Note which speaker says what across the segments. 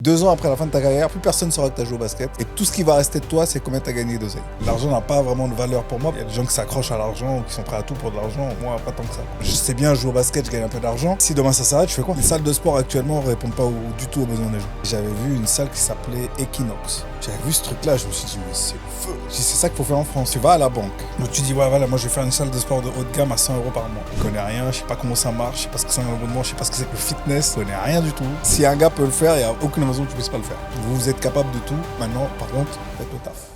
Speaker 1: 2 ans après la fin de ta carrière, plus personne ne saura que tu as joué au basket. Et tout ce qui va rester de toi, c'est combien tu as gagné d'oseille. L'argent n'a pas vraiment de valeur pour moi. Il y a des gens qui s'accrochent à l'argent, qui sont prêts à tout pour de l'argent. Moi, pas tant que ça. Je sais bien jouer au basket, je gagne un peu d'argent. Si demain ça s'arrête, je fais quoi? Les salles de sport actuellement ne répondent pas du tout aux besoins des gens. J'avais vu une salle qui s'appelait Equinox. J'avais vu ce truc-là, je me suis dit, mais c'est le feu. C'est ça qu'il faut faire en France. Tu vas à la banque. Donc tu dis, voilà, moi je vais faire une salle de sport de haut de gamme à 100 € par mois. Je connais rien, je sais pas comment ça marche, je sais pas ce que c'est un abonnement, je sais pas ce que c'est que le fitness, je connais rien du tout. Si un gars peut le faire, il n'y a aucune raison que tu puisses pas le faire. Vous êtes capable de tout. Maintenant, par contre, faites le taf.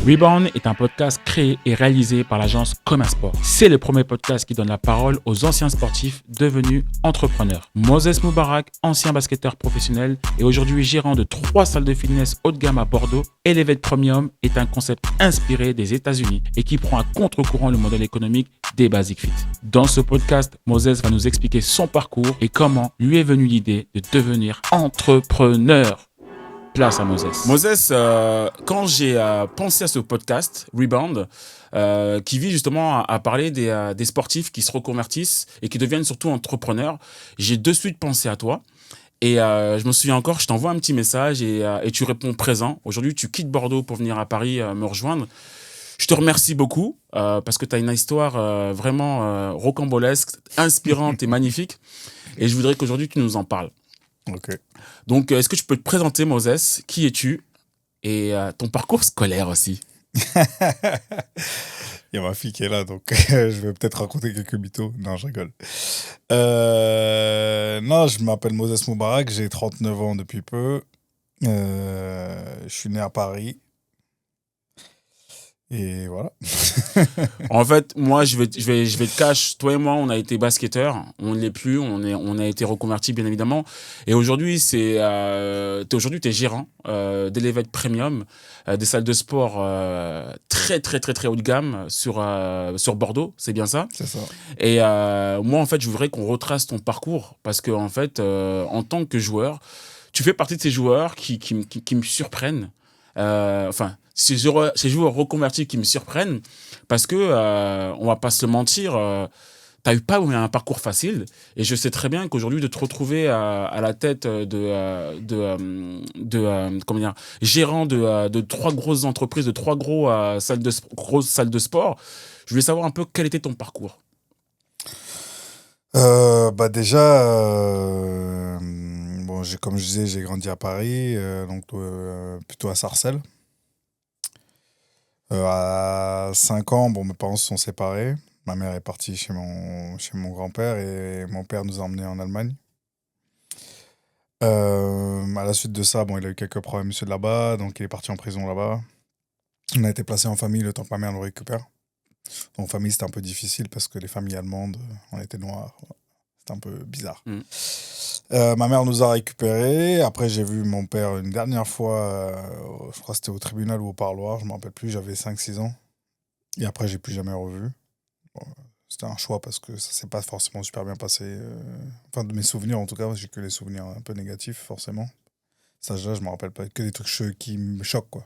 Speaker 2: Rebound est un podcast créé et réalisé par l'agence Commun Sport. C'est le premier podcast qui donne la parole aux anciens sportifs devenus entrepreneurs. Moses Moubarak, ancien basketteur professionnel et aujourd'hui gérant de 3 salles de fitness haut de gamme à Bordeaux, Elevate Premium est un concept inspiré des États-Unis et qui prend à contre-courant le modèle économique des Basic Fit. Dans ce podcast, Moses va nous expliquer son parcours et comment lui est venue l'idée de devenir entrepreneur. Place à Moses. Moses, quand j'ai pensé à ce podcast, Rebound, qui vise justement à parler des sportifs qui se reconvertissent et qui deviennent surtout entrepreneurs, j'ai de suite pensé à toi. Et je me souviens encore, je t'envoie un petit message et tu réponds présent. Aujourd'hui, tu quittes Bordeaux pour venir à Paris me rejoindre. Je te remercie beaucoup parce que tu as une histoire vraiment rocambolesque, inspirante et magnifique. Et je voudrais qu'aujourd'hui, tu nous en parles.
Speaker 1: Ok.
Speaker 2: Donc, est-ce que tu peux te présenter, Moses? Qui es-tu? Et ton parcours scolaire aussi.
Speaker 1: Il y a ma fille qui est là, donc je vais peut-être raconter quelques mythos. Non, je rigole. Non, je m'appelle Moses Moubarak, j'ai 39 ans depuis peu. Je suis né à Paris. Et voilà.
Speaker 2: En fait, moi, je vais te cacher. Toi et moi, on a été basketteurs. On ne l'est plus. On a été reconvertis, bien évidemment. Et aujourd'hui, t'es gérant d'Elevate Premium, des salles de sport très, très, très, très haut de gamme sur Bordeaux. C'est bien ça?
Speaker 1: C'est ça.
Speaker 2: Et moi, en fait, je voudrais qu'on retrace ton parcours parce que, en fait, en tant que joueur, tu fais partie de ces joueurs qui me surprennent. Ces joueurs reconvertis qui me surprennent parce que, on va pas se le mentir, t'as eu pas un parcours facile et je sais très bien qu'aujourd'hui de te retrouver à la tête gérant de 3 grosses entreprises, de 3 grosses salles de sport, je voulais savoir un peu quel était ton parcours.
Speaker 1: Déjà, bon, comme je disais, j'ai grandi à Paris, donc plutôt à Sarcelles. À 5 ans, bon, mes parents se sont séparés. Ma mère est partie chez mon grand-père et mon père nous a emmenés en Allemagne. À la suite de ça, bon, il a eu quelques problèmes monsieur de là-bas, donc il est parti en prison là-bas. On a été placés en famille le temps que ma mère nous récupère. Donc, en famille, c'était un peu difficile parce que les familles allemandes, on était noirs. C'était un peu bizarre. Ma mère nous a récupérés. Après, j'ai vu mon père une dernière fois, je crois que c'était au tribunal ou au parloir, je ne me rappelle plus, j'avais 5-6 ans. Et après, j'ai plus jamais revu. Bon, c'était un choix parce que ça s'est pas forcément super bien passé. Enfin, de mes souvenirs, en tout cas, j'ai que les souvenirs un peu négatifs, forcément. À cet âge-là, je me rappelle pas que des trucs qui me choquent, quoi.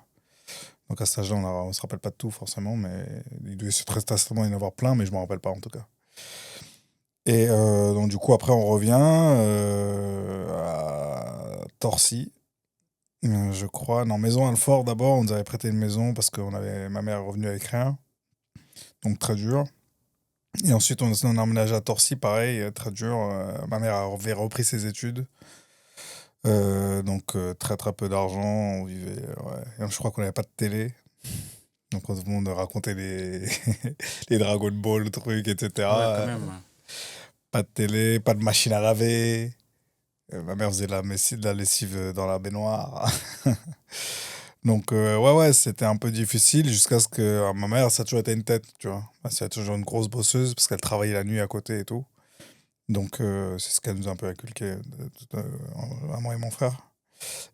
Speaker 1: Donc à cet âge-là, on se rappelle pas de tout, forcément, mais il devait très certainement y en avoir plein, mais je me rappelle pas, en tout cas. Et donc, du coup, après, on revient à Torcy, je crois. Non, Maison Alfort, d'abord, on nous avait prêté une maison parce que ma mère est revenue avec rien. Donc, très dur. Et ensuite, on a emménagé à Torcy, pareil, très dur. Ma mère avait repris ses études. Donc, très, très peu d'argent. On vivait, ouais. Et je crois qu'on n'avait pas de télé. Donc, tout le monde racontait les Dragon Ball, le truc, etc.
Speaker 2: Ouais, quand même.
Speaker 1: Pas de télé, pas de machine à laver. Ma mère faisait de la lessive dans la baignoire. Donc, ouais, c'était un peu difficile jusqu'à ce que ma mère, ça a toujours été une tête, tu vois. C'est toujours une grosse bosseuse parce qu'elle travaillait la nuit à côté et tout. Donc, c'est ce qu'elle nous a un peu inculqué à moi et mon frère.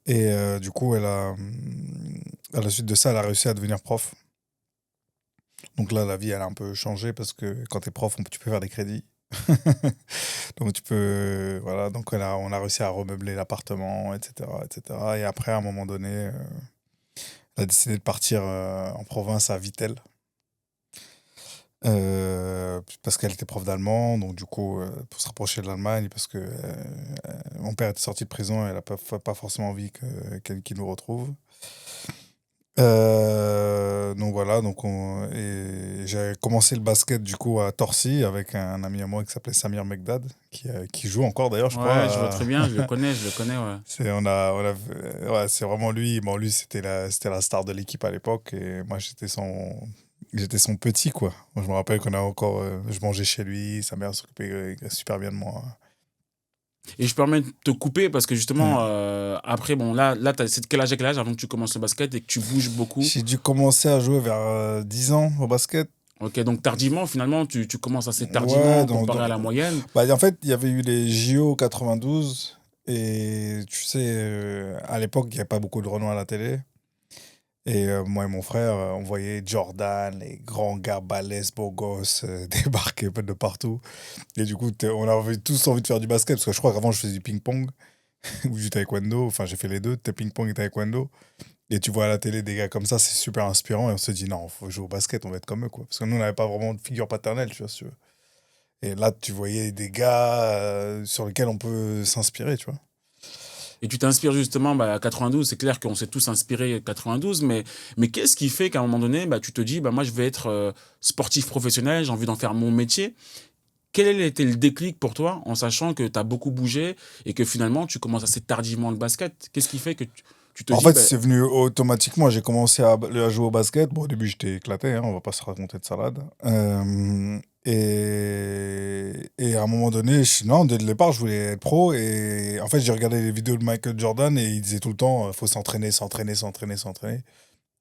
Speaker 1: Et du coup, à la suite de ça, elle a réussi à devenir prof. Donc là, la vie, elle a un peu changé parce que quand t'es prof, tu peux faire des crédits. Donc voilà, donc on a réussi à remeubler l'appartement, etc., etc. Et après, à un moment donné, elle a décidé de partir en province à Vittel. Parce qu'elle était prof d'allemand, donc du coup, pour se rapprocher de l'Allemagne, parce que mon père était sorti de prison, elle n'a pas forcément envie qu'il nous retrouve. Donc voilà, et j'ai commencé le basket du coup à Torcy avec un ami à moi qui s'appelait Samir Megdad, qui joue encore d'ailleurs, je
Speaker 2: Ouais, je vois
Speaker 1: crois.
Speaker 2: très bien, je le connais, ouais.
Speaker 1: Ouais, c'est vraiment lui. Bon, lui, c'était la star de l'équipe à l'époque, et moi, j'étais son petit, quoi. Moi, je me rappelle je mangeais chez lui, sa mère s'occupait super bien de moi.
Speaker 2: Et je permets de te couper parce que
Speaker 1: Ouais.
Speaker 2: justement, après, bon, là c'est de quel âge à quel âge avant que tu commences le basket et que tu bouges beaucoup?
Speaker 1: J'ai dû commencer à jouer vers 10 ans au basket.
Speaker 2: Ok, donc tardivement, finalement, tu commences assez
Speaker 1: Ouais,
Speaker 2: tardivement comparé à la moyenne.
Speaker 1: bah, en fait, il y avait eu les JO 92, et tu sais, à l'époque, il n'y avait pas beaucoup de renom à la télé. Et moi et mon frère, on voyait Jordan, les grands gars balèzes, beaux gosses, débarquer de partout. Et du coup, on avait tous envie de faire du basket, parce que je crois qu'avant, je faisais du ping-pong ou du taekwondo. Enfin, j'ai fait les deux, ping-pong et taekwondo. Et tu vois à la télé des gars comme ça, c'est super inspirant. Et on se dit, non, faut jouer au basket, on va être comme eux, quoi. Parce que nous, on n'avait pas vraiment de figure paternelle, tu vois, si tu veux. Et là, tu voyais des gars sur lesquels on peut s'inspirer, tu vois.
Speaker 2: Et tu t'inspires justement à 92. C'est clair qu'on s'est tous inspirés 92, mais qu'est-ce qui fait qu'à un moment donné, tu te dis, moi, je vais être sportif professionnel, j'ai envie d'en faire mon métier. Quel a été le déclic pour toi, en sachant que tu as beaucoup bougé et que finalement, tu commences assez tardivement le basket? Qu'est-ce qui fait que tu te
Speaker 1: En
Speaker 2: dis,
Speaker 1: fait, c'est venu automatiquement. J'ai commencé à jouer au basket. Bon, au début, j'étais éclaté, hein, on va pas se raconter de salade. Et à un moment donné, non, dès le départ, je voulais être pro. Et en fait, j'ai regardé les vidéos de Michael Jordan, et il disait tout le temps, faut s'entraîner, s'entraîner, s'entraîner, s'entraîner.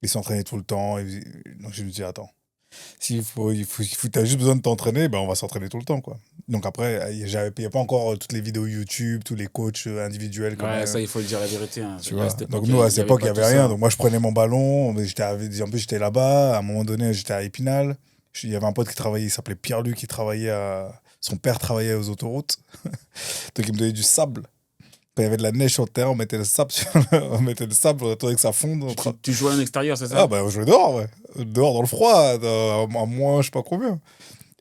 Speaker 1: Il s'entraînait tout le temps. Donc, je me dis, attends, t'as juste besoin de t'entraîner, ben on va s'entraîner tout le temps, quoi. Donc après, il n'y avait pas encore toutes les vidéos YouTube, tous les coachs individuels comme
Speaker 2: ouais, ça, il faut le dire la vérité, hein.
Speaker 1: tu
Speaker 2: À
Speaker 1: vois.
Speaker 2: cette
Speaker 1: Donc
Speaker 2: époque,
Speaker 1: nous, à
Speaker 2: il
Speaker 1: cette
Speaker 2: n'y avait
Speaker 1: époque, il
Speaker 2: pas
Speaker 1: n'y
Speaker 2: tout
Speaker 1: avait rien.
Speaker 2: ça.
Speaker 1: Donc moi, je prenais mon ballon, mais en plus, j'étais là-bas. À un moment donné, j'étais à Épinal. Il y avait un pote qui travaillait, il s'appelait Pierre-Luc, qui travaillait son père travaillait aux autoroutes. Donc il me donnait du sable. Quand il y avait de la neige sur le terrain, on mettait le sable, on mettait le sable, on attendait que ça fonde.
Speaker 2: Tu jouais à l'extérieur, c'est
Speaker 1: Ah
Speaker 2: ça?
Speaker 1: bah, on jouait dehors, ouais. Dehors, dans le froid, à moins, je sais pas combien.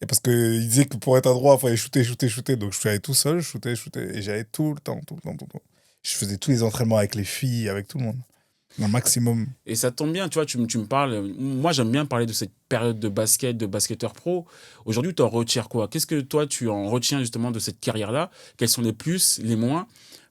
Speaker 1: Et parce qu'il disait que pour être à droit, il fallait shooter, shooter, shooter. Donc je suis allé tout seul, shooter, shooter. Et j'allais tout le temps, tout le temps, tout le temps. Je faisais tous les entraînements avec les filles, avec tout le monde. Un maximum.
Speaker 2: Et ça tombe bien, tu vois, tu me parles. Moi, j'aime bien parler de cette période de basket, de basketteur pro. Aujourd'hui, tu en retires quoi? Qu'est-ce que toi, tu en retiens justement de cette carrière-là? Quels sont les plus, les moins?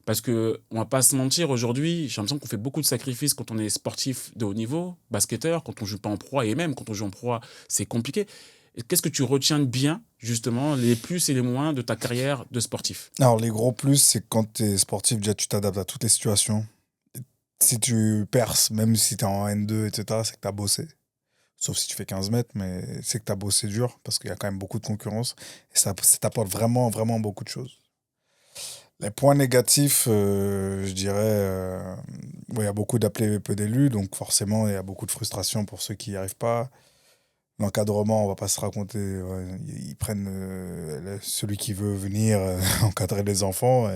Speaker 2: Parce que on va pas se mentir, aujourd'hui, j'ai l'impression qu'on fait beaucoup de sacrifices quand on est sportif de haut niveau, basketteur, quand on joue pas en pro, et même quand on joue en pro, c'est compliqué. Et qu'est-ce que tu retiens de bien, justement, les plus et les moins de ta carrière de sportif?
Speaker 1: Alors, les gros plus, c'est que quand tu es sportif, déjà, tu t'adaptes à toutes les situations. Si tu perces, même si tu es en N2, etc., c'est que tu as bossé. Sauf si tu fais 15 mètres, mais c'est que tu as bossé dur, parce qu'il y a quand même beaucoup de concurrence. Et ça t'apporte vraiment, vraiment beaucoup de choses. Les points négatifs, je dirais, il y a beaucoup d'appelés et peu d'élus, donc forcément, il y a beaucoup de frustration pour ceux qui n'y arrivent pas. L'encadrement, on va pas se raconter, ouais, ils prennent celui qui veut venir encadrer les enfants,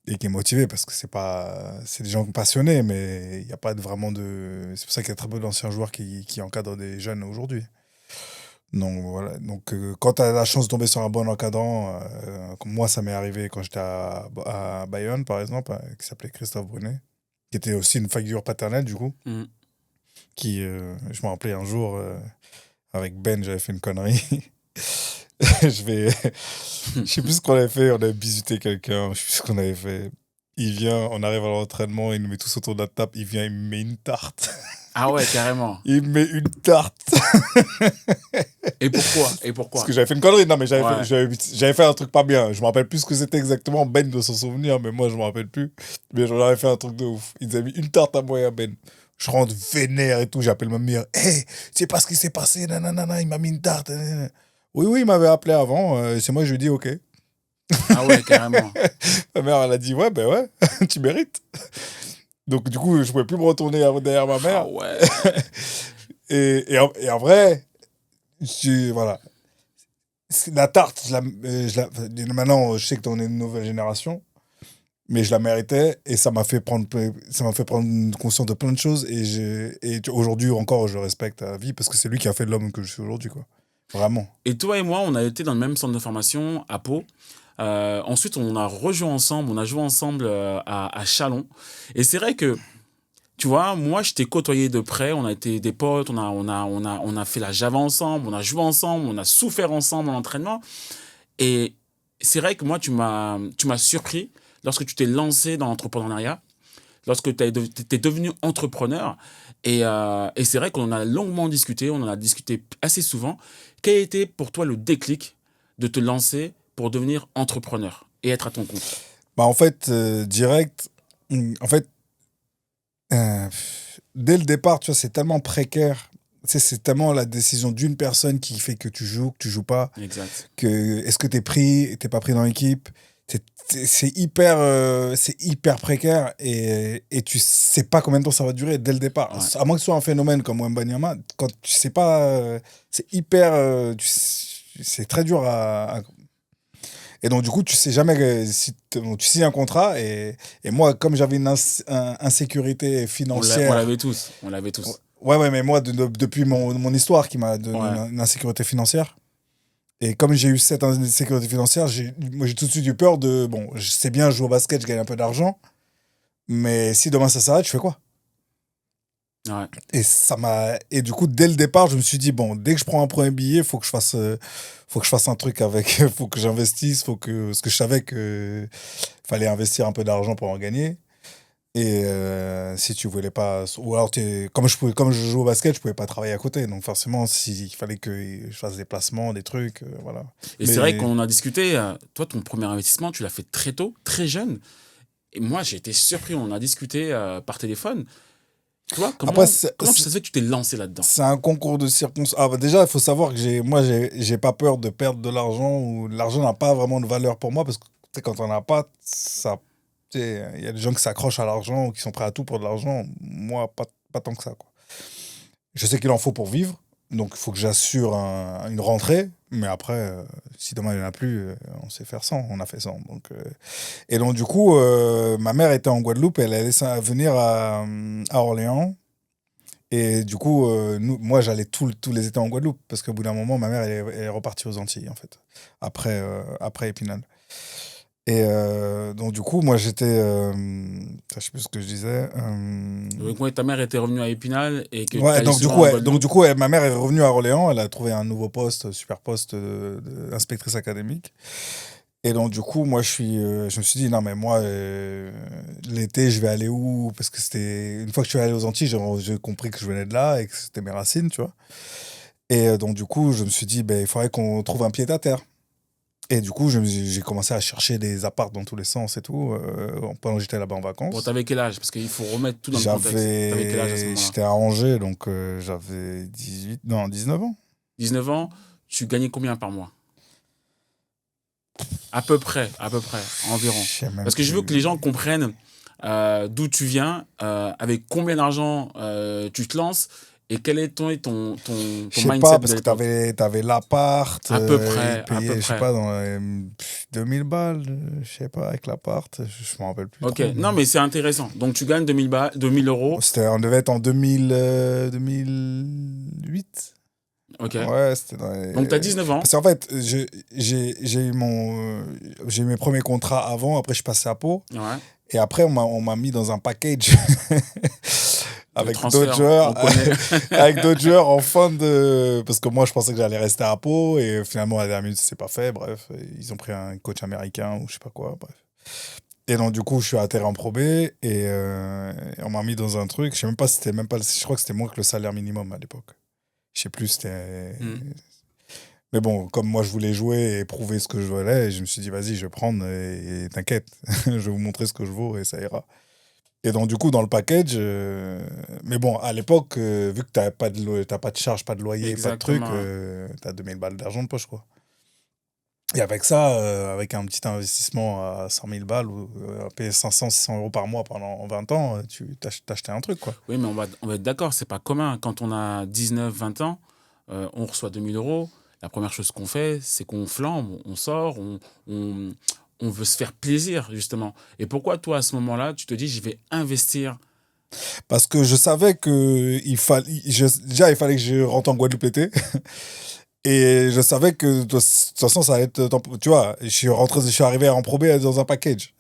Speaker 1: et qui est motivé, parce que c'est des gens passionnés, mais il n'y a pas vraiment de. C'est pour ça qu'il y a très peu d'anciens joueurs qui encadrent des jeunes aujourd'hui. Donc voilà. Donc quand tu as la chance de tomber sur un bon encadrant, comme moi ça m'est arrivé quand j'étais à Bayonne par exemple, qui s'appelait Christophe Brunet, qui était aussi une figure paternelle du coup,
Speaker 2: Mhm.
Speaker 1: je me rappelais un jour, avec Ben, j'avais fait une connerie. Je vais. Je sais plus ce qu'on avait fait, on avait bisuté quelqu'un, je sais plus ce qu'on avait fait. Il vient, on arrive à l'entraînement, il nous met tous autour de la table, il vient, il me met une tarte.
Speaker 2: Ah ouais, carrément.
Speaker 1: Il me met une tarte.
Speaker 2: Et pourquoi? Et
Speaker 1: Parce
Speaker 2: pourquoi?
Speaker 1: que j'avais fait une connerie, non mais
Speaker 2: Ouais.
Speaker 1: j'avais fait un truc pas bien. Je me rappelle plus ce que c'était exactement, Ben doit s'en souvenir, mais moi je me rappelle plus. Mais j'en avais fait un truc de ouf. Ils avaient mis une tarte à moi et à Ben. Je rentre vénère et tout, j'appelle ma mère. Hé, tu sais pas ce qui s'est passé, nanana, il m'a mis une tarte. Nanana. Oui, oui, il m'avait appelé avant, c'est moi, je lui ai dit ok.
Speaker 2: Ah ouais, carrément.
Speaker 1: Ma mère, elle a dit ouais, ben ouais, tu mérites. Donc, du coup, je pouvais plus me retourner derrière ma
Speaker 2: Ah
Speaker 1: mère.
Speaker 2: ouais.
Speaker 1: Et en vrai, voilà. La tarte, maintenant, je sais que t'en es une nouvelle génération, mais je la méritais, et ça m'a fait prendre conscience de plein de choses. Aujourd'hui encore, je le respecte à la vie, parce que c'est lui qui a fait l'homme que je suis aujourd'hui, quoi. Vraiment.
Speaker 2: Et toi et moi, on a été dans le même centre de formation à Pau. Ensuite, on a rejoué ensemble, on a joué ensemble à Chalon. Et c'est vrai que, tu vois, moi, je t'ai côtoyé de près, on a été des potes, on a fait la Java ensemble, on a joué ensemble, on a souffert ensemble en entraînement. Et c'est vrai que moi, tu m'as surpris lorsque tu t'es lancé dans l'entrepreneuriat, lorsque tu es devenu entrepreneur. Et c'est vrai qu'on en a longuement discuté, on en a discuté assez souvent. Quel était pour toi le déclic de te lancer pour devenir entrepreneur et être à ton compte?
Speaker 1: Bah, en fait, direct, en fait, dès le départ, tu vois, c'est tellement précaire. Tu sais, c'est tellement la décision d'une personne qui fait que tu joues pas,
Speaker 2: Exact.
Speaker 1: que est-ce que t'es pris, t'es pas pris dans l'équipe. C'est hyper précaire et tu sais pas combien de temps ça va durer dès le départ.
Speaker 2: Ouais.
Speaker 1: À moins que ce soit un phénomène comme Wembanyama, quand tu sais pas, c'est hyper, c'est très dur à. Et donc, du coup, tu sais jamais si tu signes un contrat. Et moi, comme j'avais une insécurité
Speaker 2: On
Speaker 1: financière.
Speaker 2: l'avait tous. On l'avait tous.
Speaker 1: Ouais, mais moi, depuis mon histoire qui m'a donné
Speaker 2: Ouais.
Speaker 1: une insécurité financière. Et comme j'ai eu cette insécurité financière, moi, j'ai tout de suite eu peur de. Bon, je sais bien jouer au basket, je gagne un peu d'argent. Mais si demain ça s'arrête, je fais quoi?
Speaker 2: Ouais.
Speaker 1: Et du coup, dès le départ, je me suis dit, bon, dès que je prends un premier billet, faut que je fasse un truc avec. Faut que j'investisse, parce que je savais que fallait investir un peu d'argent pour en gagner. Et si tu voulais pas. Ou alors, comme je joue au basket, je pouvais pas travailler à côté. Donc, forcément, il fallait que je fasse des placements, des trucs. Voilà.
Speaker 2: Et c'est vrai qu'on en a discuté. Toi, ton premier investissement, tu l'as fait très tôt, très jeune. Et moi, j'ai été surpris. On en a discuté par téléphone. Tu vois, comment ça se fait que tu t'es lancé là-dedans?
Speaker 1: C'est un concours de circonstances. Ah, bah déjà, il faut savoir que j'ai pas peur de perdre de l'argent, ou l'argent n'a pas vraiment de valeur pour moi, parce que tu sais, quand on n'a pas, ça. Il y a des gens qui s'accrochent à l'argent ou qui sont prêts à tout pour de l'argent. Moi, pas tant que ça, quoi. Je sais qu'il en faut pour vivre, donc il faut que j'assure une rentrée. Mais après, si demain il n'y en a plus, on sait faire sans. On a fait sans. Et donc, du coup, ma mère était en Guadeloupe, elle allait venir à Orléans. Et du coup, moi, j'allais tous les étés en Guadeloupe, parce qu'au bout d'un moment, ma mère, elle est repartie aux Antilles, en fait, après Épinal. Et donc, du coup, moi, j'étais. Je sais plus ce que je disais.
Speaker 2: Donc, ouais, ta mère était revenue à Épinal et que tu
Speaker 1: Ouais,
Speaker 2: allais
Speaker 1: donc du
Speaker 2: souvent
Speaker 1: coup,
Speaker 2: en
Speaker 1: ouais,
Speaker 2: Guadeloupe.
Speaker 1: ma mère est revenue à Orléans, elle a trouvé un nouveau poste, super poste d'inspectrice académique. Et donc du coup, moi je me suis dit non mais moi l'été je vais aller où? Parce que c'était une fois que je suis allé aux Antilles, j'ai compris que je venais de là et que c'était mes racines, tu vois. Et donc du coup, je me suis dit ben il faudrait qu'on trouve un pied à terre. Et du coup, j'ai commencé à chercher des apparts dans tous les sens et tout pendant que j'étais là-bas en
Speaker 2: Bon,
Speaker 1: vacances.
Speaker 2: t'avais quel âge? Parce qu'il faut remettre tout dans le contexte. T'avais quel âge à ce moment-là?
Speaker 1: J'étais à Angers, donc j'avais 19 ans.
Speaker 2: 19 ans, tu gagnais combien par mois? À peu près, environ.
Speaker 1: Je sais même
Speaker 2: Parce que je veux
Speaker 1: plus.
Speaker 2: que les gens comprennent d'où tu viens, avec combien d'argent tu te lances et quel est ton
Speaker 1: Je sais
Speaker 2: mindset
Speaker 1: pas,
Speaker 2: de
Speaker 1: parce que
Speaker 2: l'époque.
Speaker 1: t'avais l'appart,
Speaker 2: À peu
Speaker 1: il
Speaker 2: près, à peu
Speaker 1: payait, je sais
Speaker 2: près.
Speaker 1: pas, dans les 2000 balles, je sais pas, avec l'appart, je me rappelle plus
Speaker 2: Ok,
Speaker 1: trop.
Speaker 2: non mais c'est intéressant. Donc tu gagnes 2000 euros.
Speaker 1: On devait être en 2008.
Speaker 2: Ok.
Speaker 1: Ouais, c'était dans les.
Speaker 2: Donc tu as 19 ans.
Speaker 1: Parce qu'en fait, j'ai eu mes premiers contrats avant, après je suis passé à Pau,
Speaker 2: Ouais.
Speaker 1: et après on m'a mis dans un package avec
Speaker 2: transfert,
Speaker 1: d'autres joueurs,
Speaker 2: on connaît.
Speaker 1: avec d'autres joueurs en fin de. Parce que moi je pensais que j'allais rester à Pau, et finalement à la dernière minute c'est pas fait, bref, ils ont pris un coach américain ou je sais pas quoi, bref. Et donc du coup je suis atterri en Pro B, et on m'a mis dans un truc, je sais même pas si c'était même pas, je crois que c'était moins que le salaire minimum à l'époque. Je sais plus, c'était. Mais bon, comme moi je voulais jouer et prouver ce que je voulais, je me suis dit vas-y, je vais prendre et t'inquiète, je vais vous montrer ce que je vaux et ça ira. Et donc du coup dans le package, mais bon à l'époque, vu que t'as pas de charge, pas de loyer,
Speaker 2: Exactement.
Speaker 1: pas de truc, t'as 2000 balles d'argent de poche quoi. Et avec ça, avec un petit investissement à 100 000 balles, ou à payer 500, 600 euros par mois pendant 20 ans, tu t'achetais un truc quoi.
Speaker 2: Oui, mais on va être d'accord, c'est pas commun. Quand on a 19, 20 ans, on reçoit 2000 euros. La première chose qu'on fait, c'est qu'on flambe, on sort, on veut se faire plaisir, justement. Et pourquoi, toi, à ce moment-là, tu te dis, je vais investir?
Speaker 1: Parce que je savais que déjà, il fallait que je rentre en Guadeloupe l'été. Et je savais que de toute façon, ça allait être. Tu vois, je suis arrivé en Pro B dans un package.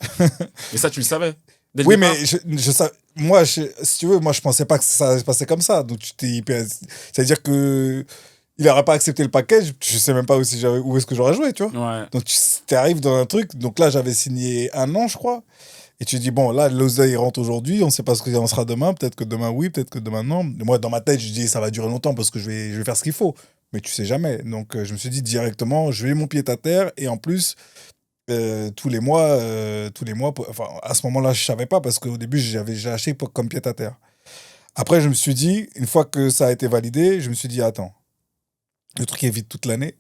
Speaker 2: Et ça, tu le savais dès le
Speaker 1: Oui,
Speaker 2: départ?
Speaker 1: mais moi, si tu veux, moi, je pensais pas que ça allait se passer comme ça. Donc, c'est-à-dire que il n'aurait pas accepté le package. Je sais même pas où est-ce que j'aurais joué, tu vois.
Speaker 2: Ouais.
Speaker 1: Donc, tu arrives dans un truc. Donc là, j'avais signé 1 an, je crois. Et tu dis, bon, là, l'oseille rentre aujourd'hui. On ne sait pas ce qu'il en sera demain. Peut-être que demain, oui. Peut-être que demain, non. Et moi, dans ma tête, je dis, ça va durer longtemps parce que je vais faire ce qu'il faut. Mais tu sais jamais. Donc, je me suis dit directement, je mets mon pied à terre. Et en plus, tous les mois, enfin, à ce moment-là, je savais pas parce qu'au début, j'ai acheté comme pied à terre. Après, je me suis dit, une fois que ça a été validé, je me suis dit, attends, le truc est vide toute l'année.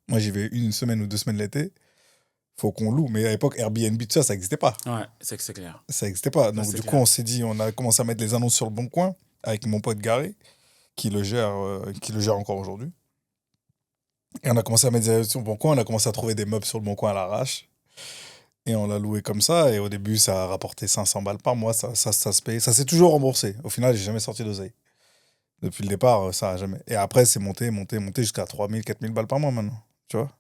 Speaker 1: Moi, j'y vais 1 semaine ou 2 semaines l'été. Faut qu'on loue. Mais à l'époque, Airbnb, tout ça, ça n'existait pas.
Speaker 2: Ouais, c'est clair.
Speaker 1: Ça n'existait pas.
Speaker 2: Ça,
Speaker 1: Donc,
Speaker 2: c'est
Speaker 1: du coup,
Speaker 2: clair.
Speaker 1: on s'est dit, on a commencé à mettre les annonces sur le Bon Coin avec mon pote Garé, qui le gère encore aujourd'hui. Et on a commencé à mettre des annonces sur le Bon Coin. On a commencé à trouver des meubles sur le Bon Coin à l'arrache. Et on l'a loué comme ça. Et au début, ça a rapporté 500 balles par mois. Ça se paye. Ça s'est toujours remboursé. Au final, j'ai jamais sorti d'oseille. Depuis le départ, ça a jamais. Et après, c'est monté jusqu'à 3000, 4000 balles par mois maintenant. Tu vois?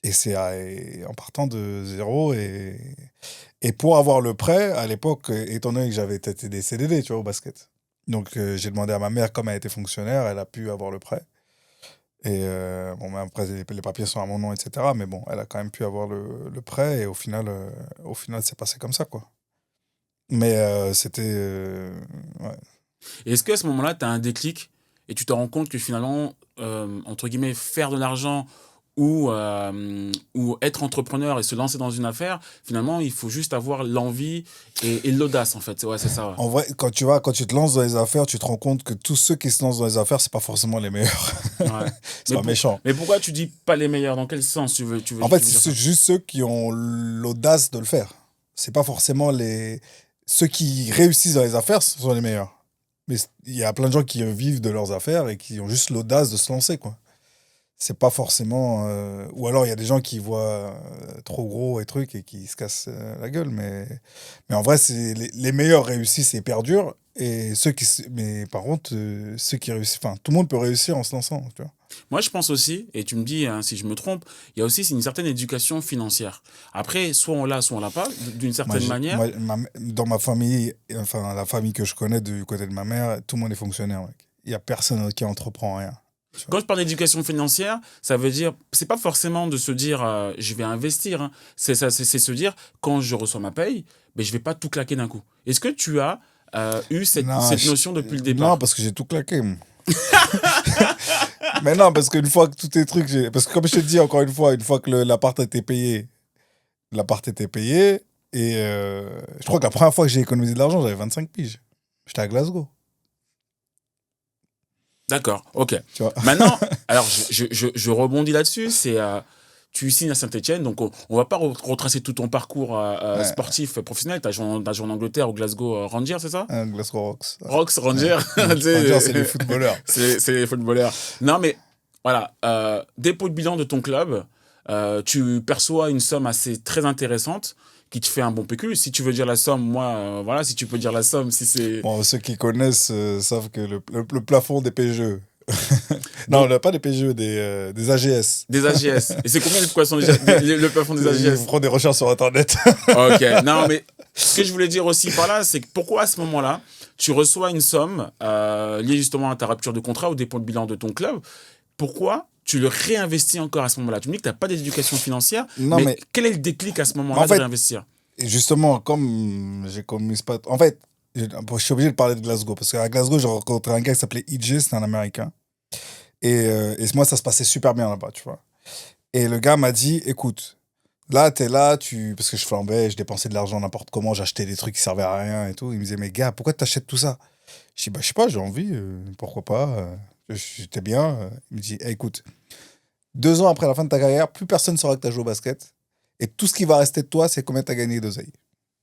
Speaker 1: Et c'est en partant de zéro. Et pour avoir le prêt, à l'époque, étant donné que j'avais été des CDD, tu vois, au basket. Donc, j'ai demandé à ma mère, comme elle était fonctionnaire, elle a pu avoir le prêt. Et bon, mais après, les papiers sont à mon nom, etc. Mais bon, elle a quand même pu avoir le prêt. Et au final, c'est passé comme ça, quoi. Mais c'était. Ouais.
Speaker 2: Et est-ce qu'à ce moment-là, tu as un déclic et tu te rends compte que finalement, entre guillemets, faire de l'argent ou être entrepreneur et se lancer dans une affaire, finalement, il faut juste avoir l'envie et l'audace, en fait. Ouais, c'est ça. Ouais.
Speaker 1: En vrai, quand tu te lances dans les affaires, tu te rends compte que tous ceux qui se lancent dans les affaires, c'est pas forcément les meilleurs.
Speaker 2: Ouais.
Speaker 1: C'est pas méchant.
Speaker 2: Mais pourquoi tu dis pas les meilleurs? Dans quel sens
Speaker 1: En fait,
Speaker 2: tu veux dire
Speaker 1: c'est
Speaker 2: ça?
Speaker 1: juste ceux qui ont l'audace de le faire. C'est pas forcément ceux qui réussissent dans les affaires, ce sont les meilleurs. Mais il y a plein de gens qui vivent de leurs affaires et qui ont juste l'audace de se lancer, quoi. C'est pas forcément. Ou alors il y a des gens qui voient trop gros et trucs et qui se cassent la gueule. Mais en vrai, les meilleurs réussissent et perdurent. Et mais par contre, ceux qui réussissent. Enfin, tout le monde peut réussir en se lançant, tu vois.
Speaker 2: Moi, je pense aussi, et tu me dis hein, si je me trompe, il y a aussi une certaine éducation financière. Après, soit on l'a, soit on l'a pas, d'une certaine manière.
Speaker 1: Dans ma famille, enfin, la famille que je connais du côté de ma mère, tout le monde est fonctionnaire, mec. Il y a personne qui entreprend rien.
Speaker 2: Quand je parle d'éducation financière, ça veut dire, c'est pas forcément de se dire je vais investir, hein. C'est se dire quand je reçois ma paye, ben, je vais pas tout claquer d'un coup. Est-ce que tu as eu
Speaker 1: Non,
Speaker 2: cette notion depuis le
Speaker 1: non,
Speaker 2: départ?
Speaker 1: parce que j'ai tout claqué, moi. Mais non, parce qu'une fois que tous tes trucs. Parce que comme je te dis encore une fois que l'appart était payé, l'appart était payé. Et je crois que la première fois que j'ai économisé de l'argent, j'avais 25 piges. J'étais à Glasgow.
Speaker 2: D'accord, ok.
Speaker 1: Tu vois.
Speaker 2: Maintenant, alors je rebondis là-dessus, c'est tu signes à Saint-Etienne, donc on va pas retracer tout ton parcours
Speaker 1: Ouais,
Speaker 2: sportif professionnel. Tu as joué en Angleterre au Glasgow Rangers, c'est ça?
Speaker 1: Glasgow Rocks.
Speaker 2: Rocks, Rangers,
Speaker 1: Ouais.
Speaker 2: tu sais,
Speaker 1: Rangers, c'est les footballeurs.
Speaker 2: c'est les footballeurs. Non, mais voilà, dépôt de bilan de ton club, tu perçois une somme assez très intéressante qui te fait un bon pécule. Si tu veux dire la somme, moi, voilà, si tu peux dire la somme, si c'est.
Speaker 1: Bon, ceux qui connaissent savent que le plafond des PGE. Non,
Speaker 2: Donc,
Speaker 1: pas des PGE, des AGS.
Speaker 2: des AGS. Et c'est combien le poisson le plafond des
Speaker 1: Ils
Speaker 2: AGS?
Speaker 1: feront des recherches sur Internet.
Speaker 2: Ok, non, mais ce que je voulais dire aussi par là, c'est que pourquoi à ce moment-là, tu reçois une somme liée justement à ta rupture de contrat ou dépôt de bilan de ton club, pourquoi tu le réinvestis encore à ce moment-là? Tu me dis que tu n'as pas d'éducation financière,
Speaker 1: Non,
Speaker 2: mais
Speaker 1: mais
Speaker 2: quel est le déclic à ce moment-là
Speaker 1: en
Speaker 2: de
Speaker 1: fait,
Speaker 2: réinvestir?
Speaker 1: justement, comme j'ai commis pas. En fait, je suis obligé de parler de Glasgow. Parce qu'à Glasgow, j'ai rencontré un gars qui s'appelait EJ, c'était un Américain. Et moi, ça se passait super bien là-bas, tu vois. Et le gars m'a dit, écoute, là, t'es là, parce que je flambais, je dépensais de l'argent n'importe comment, j'achetais des trucs qui servaient à rien et tout. Il me disait, mais gars, pourquoi t'achètes tout ça? Je dis, bah, je sais pas, j'ai envie, pourquoi pas. J'étais bien. Il me dit, eh, écoute, 2 ans après la fin de ta carrière, plus personne ne saura que t'as joué au basket. Et tout ce qui va rester de toi, c'est combien t'as gagné d'oseille.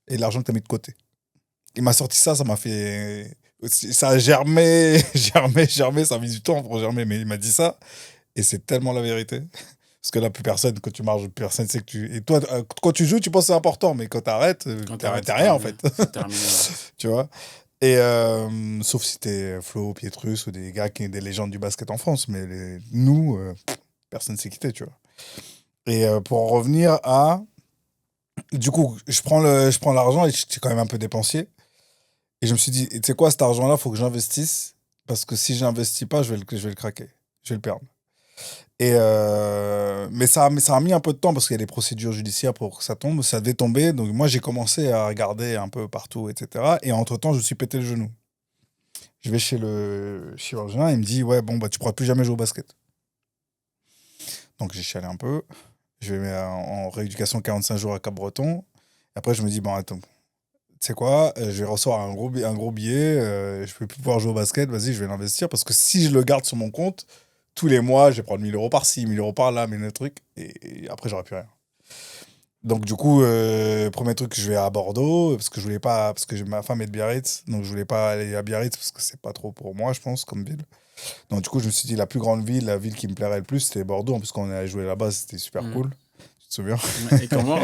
Speaker 1: Et l'argent que t'as mis de côté. Il m'a sorti ça, ça m'a fait. Ça a germé, germé, ça a mis du temps pour germer, mais il m'a dit ça. Et c'est tellement la vérité. Parce que là, plus personne, quand tu marches, plus personne sait que tu. Et toi, quand tu joues, tu penses que c'est important, mais quand t'arrêtes,
Speaker 2: Quand
Speaker 1: t'arrêtes
Speaker 2: c'est
Speaker 1: rien en
Speaker 2: terminé.
Speaker 1: fait.
Speaker 2: C'est terminé. Ouais.
Speaker 1: Tu vois. Et sauf si t'es Flo, Pietrus ou des gars qui sont des légendes du basket en France, mais nous, personne ne s'est quitté, tu vois. Et pour en revenir à. Du coup, je prends l'argent et je suis quand même un peu dépensier. Et je me suis dit, tu sais quoi, cet argent-là, faut que j'investisse. Parce que si j'investis pas, je vais le craquer. Je vais le perdre. Et mais ça a mis un peu de temps parce qu'il y a des procédures judiciaires pour que ça tombe. Ça devait tomber. Donc moi, j'ai commencé à regarder un peu partout, etc. Et entre-temps, je me suis pété le genou. Je vais chez le chirurgien. Il me dit, ouais, bon, bah, tu pourras plus jamais jouer au basket. Donc j'ai chialé un peu. Je vais en rééducation 45 jours à Cap-Breton. Après, je me dis, bon, attends, tu sais quoi, je vais recevoir un gros billet, je peux plus pouvoir jouer au basket, vas-y, je vais l'investir. Parce que si je le garde sur mon compte, tous les mois, je vais prendre 1000 euros par-ci, 1000 euros par-là, 1000 trucs, et après, j'aurai plus rien. Donc, du coup, premier truc, je vais à Bordeaux, parce que je voulais pas, parce que ma femme est de Biarritz, donc je voulais pas aller à Biarritz, parce que c'est pas trop pour moi, je pense, comme ville. Donc, du coup, je me suis dit, la plus grande ville, la ville qui me plairait le plus, c'était Bordeaux, en plus, quand on est allé jouer là-bas, c'était super
Speaker 2: Mm.
Speaker 1: cool. Tu te souviens?
Speaker 2: Et comment?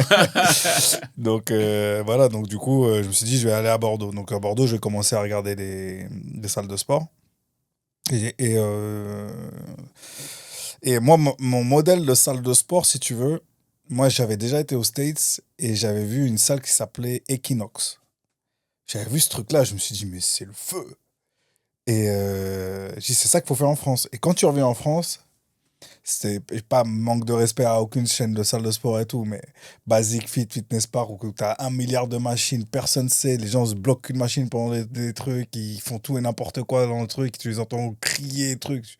Speaker 1: Donc voilà, donc du coup, je me suis dit, je vais aller à Bordeaux. Donc à Bordeaux, je vais commencer à regarder des salles de sport. Et, et, euh, et moi, mon modèle de salle de sport, si tu veux, moi, j'avais déjà été aux States et j'avais vu une salle qui s'appelait Equinox. J'avais vu ce truc-là, je me suis dit, mais c'est le feu. Et j'ai dit, c'est ça qu'il faut faire en France. Et quand tu reviens en France, c'est pas manque de respect à aucune chaîne de salle de sport et tout, mais Basic Fit, Fitness Park, où tu as 1 milliard de machines, personne ne sait, les gens se bloquent une machine pendant des trucs, ils font tout et n'importe quoi dans le truc, tu les entends crier, trucs.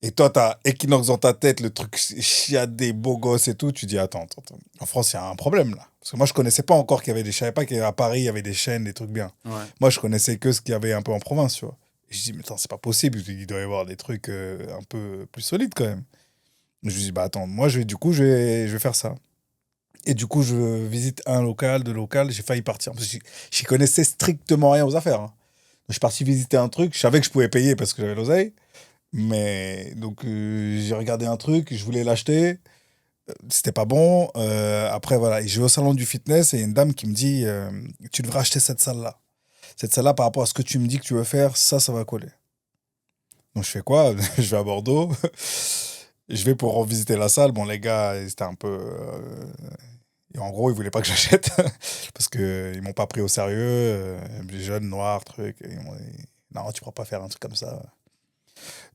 Speaker 1: Et toi, tu as Equinox dans ta tête, le truc chiadé, beau gosse et tout, tu dis, attends. En France, il y a un problème là. Parce que moi, je connaissais pas encore qu'il y avait je savais pas qu'à Paris, il y avait des chaînes, des trucs bien.
Speaker 2: Ouais.
Speaker 1: Moi, je connaissais que ce qu'il y avait un peu en province, tu vois. Et je dis, mais attends, c'est pas possible, il doit y avoir des trucs un peu plus solides quand même. Je lui dis, bah attends, moi, du coup, je vais faire ça. Et du coup, je visite un local, deux locales, j'ai failli partir. Parce que j'y connaissais strictement rien aux affaires, hein. Je suis parti visiter un truc, je savais que je pouvais payer parce que j'avais l'oseille. Mais donc, j'ai regardé un truc, je voulais l'acheter, c'était pas bon. Après, voilà, et je vais au salon du fitness et il y a une dame qui me dit, tu devrais acheter cette salle-là. Cette salle-là, par rapport à ce que tu me dis que tu veux faire, ça va coller. Donc, je fais quoi? Je vais à Bordeaux. Je vais pour revisiter la salle. Bon, les gars, ils étaient un peu. Et en gros, ils voulaient pas que j'achète. Parce qu'ils m'ont pas pris au sérieux. Les jeunes, noirs, trucs. Et ils m'ont dit, non, tu pourras pas faire un truc comme ça.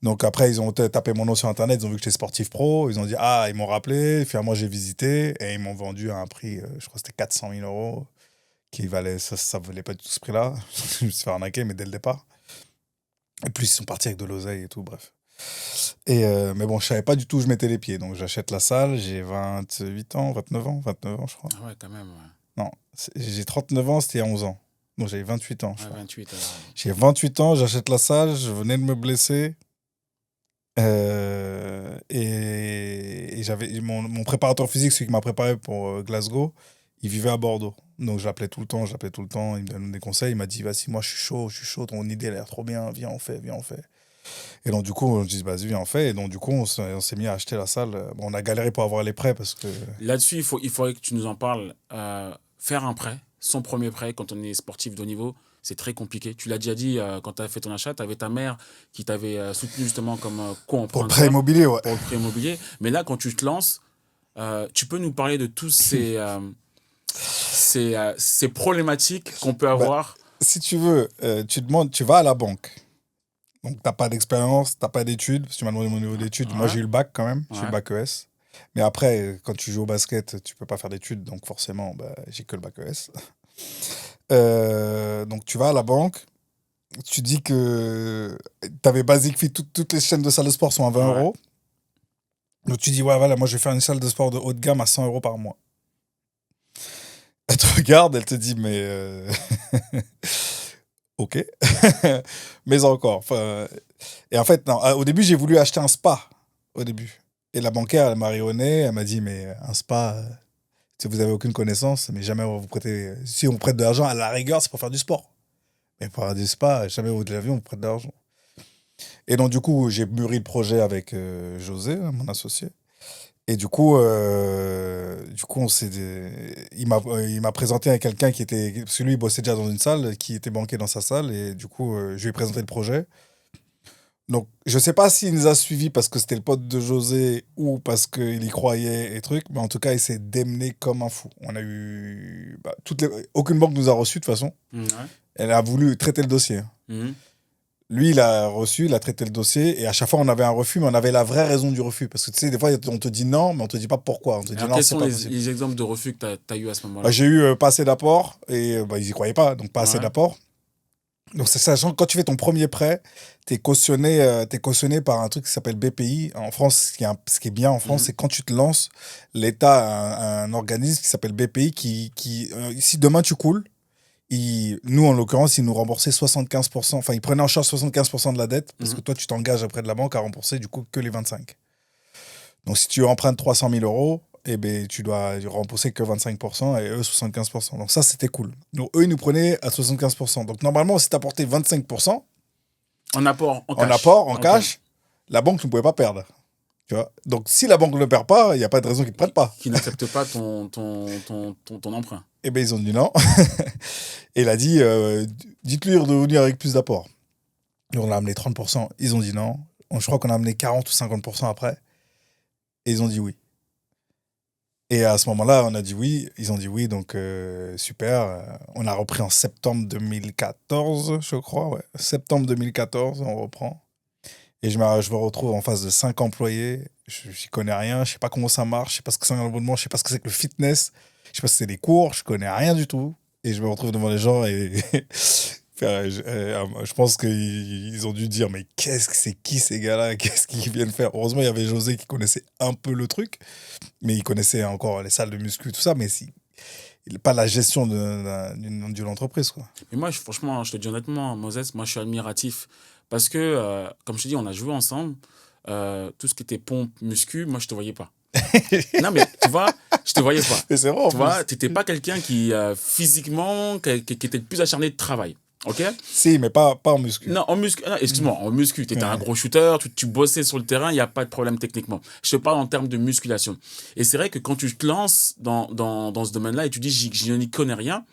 Speaker 1: Donc après, ils ont tapé mon nom sur Internet. Ils ont vu que j'étais sportif pro. Ils ont dit, ah, ils m'ont rappelé. Finalement, j'ai visité. Et ils m'ont vendu à un prix, je crois que c'était 400 000 euros. Qui valait, ça valait pas du tout ce prix-là. Je me suis fait arnaquer, mais dès le départ. Et plus, ils sont partis avec de l'oseille et tout, bref. Et mais bon, je savais pas du tout où je mettais les pieds. Donc j'achète la salle, j'ai 28 ans, 29 ans, je crois.
Speaker 2: Ah ouais, quand même. Ouais.
Speaker 1: Non, j'ai 39 ans, c'était il y a 11 ans. Donc j'avais 28 ans, je
Speaker 2: Ouais,
Speaker 1: crois.
Speaker 2: 28.
Speaker 1: J'ai 28 ans, j'achète la salle, je venais de me blesser. Et j'avais mon préparateur physique, celui qui m'a préparé pour Glasgow, il vivait à Bordeaux. Donc j'appelais tout le temps, il me donnait des conseils, il m'a dit, vas-y, moi je suis chaud, ton idée elle a l'air trop bien, viens, on fait, viens, on fait. Et donc, du coup, on dit, vas-y, viens, on fait. Et donc, du coup, on s'est mis à acheter la salle. Bon, on a galéré pour avoir les prêts parce que.
Speaker 2: Là-dessus, il faudrait que tu nous en parles. Faire un prêt, son premier prêt, quand on est sportif de haut niveau, c'est très compliqué. Tu l'as déjà dit, quand tu as fait ton achat, tu avais ta mère qui t'avait soutenu justement comme
Speaker 1: Pour le prêt
Speaker 2: co-emprunteur
Speaker 1: immobilier, ouais.
Speaker 2: pour le prêt immobilier. Mais là, quand tu te lances, tu peux nous parler de tous ces problématiques qu'on peut
Speaker 1: Bah,
Speaker 2: avoir.
Speaker 1: si tu veux, tu vas à la banque. Donc, t'as pas d'expérience, t'as pas d'études. Parce que tu m'as demandé mon niveau d'études. Moi,
Speaker 2: Ouais,
Speaker 1: j'ai eu le bac quand même. J'ai eu
Speaker 2: ouais.
Speaker 1: le bac ES. Mais après, quand tu joues au basket, tu peux pas faire d'études. Donc, forcément, bah, j'ai que le bac ES. Donc, tu vas à la banque. Tu dis que t'avais Basic Fit, toutes les chaînes de salles de sport sont à 20
Speaker 2: Ouais.
Speaker 1: euros. Donc, tu dis, ouais, voilà, moi, je vais faire une salle de sport de haut de gamme à 100 euros par mois. Elle te regarde, elle te dit, mais ok. Mais encore. Et en fait, non, au début, j'ai voulu acheter un spa. Au début. Et la bancaire, elle m'a rayonné. Elle m'a dit, mais un spa, si vous avez aucune connaissance, mais jamais on va vous prêter. Si on vous prête de l'argent, à la rigueur, c'est pour faire du sport. Mais pour faire du spa, jamais au de l'avion, on vous prête de l'argent. Et donc, du coup, j'ai mûri le projet avec José, mon associé. Et du coup il m'a présenté à quelqu'un qui était. Parce que lui, il bossait déjà dans une salle, qui était banqué dans sa salle. Et du coup, je lui ai présenté le projet. Donc, je sais pas s'il nous a suivis parce que c'était le pote de José ou parce qu'il y croyait et trucs. Mais en tout cas, il s'est démené comme un fou. On a eu. Bah, aucune banque nous a reçus de toute façon.
Speaker 2: Ouais.
Speaker 1: Elle a voulu traiter le dossier.
Speaker 2: Mhm.
Speaker 1: Lui, il a reçu, il a traité le dossier, et à chaque fois, on avait un refus, mais on avait la vraie raison du refus. Parce que tu sais, des fois, on te dit non, mais on te dit pas pourquoi. On te dit
Speaker 2: Alors,
Speaker 1: non,
Speaker 2: quels
Speaker 1: c'est
Speaker 2: sont
Speaker 1: pas possible.
Speaker 2: les exemples de refus que tu as eu à ce
Speaker 1: Bah,
Speaker 2: moment-là?
Speaker 1: j'ai eu pas assez d'apport, et bah, ils y croyaient pas, donc pas assez
Speaker 2: Ouais.
Speaker 1: d'apport. Donc, c'est sachant que quand tu fais ton premier prêt, t'es cautionné par un truc qui s'appelle BPI. En France, ce qui est bien en France,
Speaker 2: Mhm.
Speaker 1: c'est quand tu te lances, l'État a un organisme qui s'appelle BPI si demain tu coules, nous, en l'occurrence, ils nous remboursaient 75%. Enfin, ils prenaient en charge 75% de la dette parce que
Speaker 2: Mhm.
Speaker 1: toi, tu t'engages auprès de la banque à rembourser du coup que les 25. Donc, si tu empruntes 300 000 euros, eh ben, tu dois rembourser que 25% et eux 75%. Donc, ça, c'était cool. Donc, eux, ils nous prenaient à 75%. Donc, normalement, si tu apportais 25%
Speaker 2: En apport, en
Speaker 1: en
Speaker 2: cash.
Speaker 1: apport, en
Speaker 2: Ok.
Speaker 1: cash, la banque ne pouvait pas perdre. Tu vois. Donc, si la banque ne perd pas, il n'y a pas de raison qu'ils ne te prennent pas.
Speaker 2: Qui n'accepte pas ton emprunt.
Speaker 1: Eh bien, ils ont dit non. Et il a dit dites-lui de revenir avec plus d'apport. Et on a amené 30%. Ils ont dit non. Je crois qu'on a amené 40 ou 50% après. Et ils ont dit oui. Et à ce moment-là, on a dit oui. Ils ont dit oui, donc super. On a repris en septembre 2014, je crois. Ouais. Septembre 2014, on reprend. Et je me retrouve en face de 5 employés. Je n'y connais rien. Je ne sais pas comment ça marche. Je ne sais pas ce que c'est un abonnement. Je ne sais pas ce que c'est que le fitness. Je ne sais pas ce que c'est des cours. Je ne connais rien du tout. Et je me retrouve devant les gens et je pense qu'ils ont dû dire mais c'est qui ces gars-là, qu'est-ce qu'ils viennent faire. Heureusement il y avait José qui connaissait un peu le truc, mais il connaissait encore les salles de muscu tout ça, mais pas la gestion d'une entreprise quoi.
Speaker 2: Mais moi, franchement, je te dis honnêtement, Moses, moi, je suis admiratif. Parce que, comme je te dis, on a joué ensemble. Tout ce qui était pompe, muscu, moi, je te voyais pas. Non, mais tu vois, je te voyais pas.
Speaker 1: Et c'est vrai en
Speaker 2: Tu vois,
Speaker 1: plus.
Speaker 2: tu n'étais pas quelqu'un qui, physiquement, qui était le plus acharné de travail. OK?
Speaker 1: Si, mais pas en muscu.
Speaker 2: Non, en muscu, non, excuse-moi, en muscu, tu étais un
Speaker 1: Ouais.
Speaker 2: gros shooter, tu bossais sur le terrain, il n'y a pas de problème techniquement. Je te parle en termes de musculation. Et c'est vrai que quand tu te lances dans ce domaine-là et tu dis, je n'y connais rien,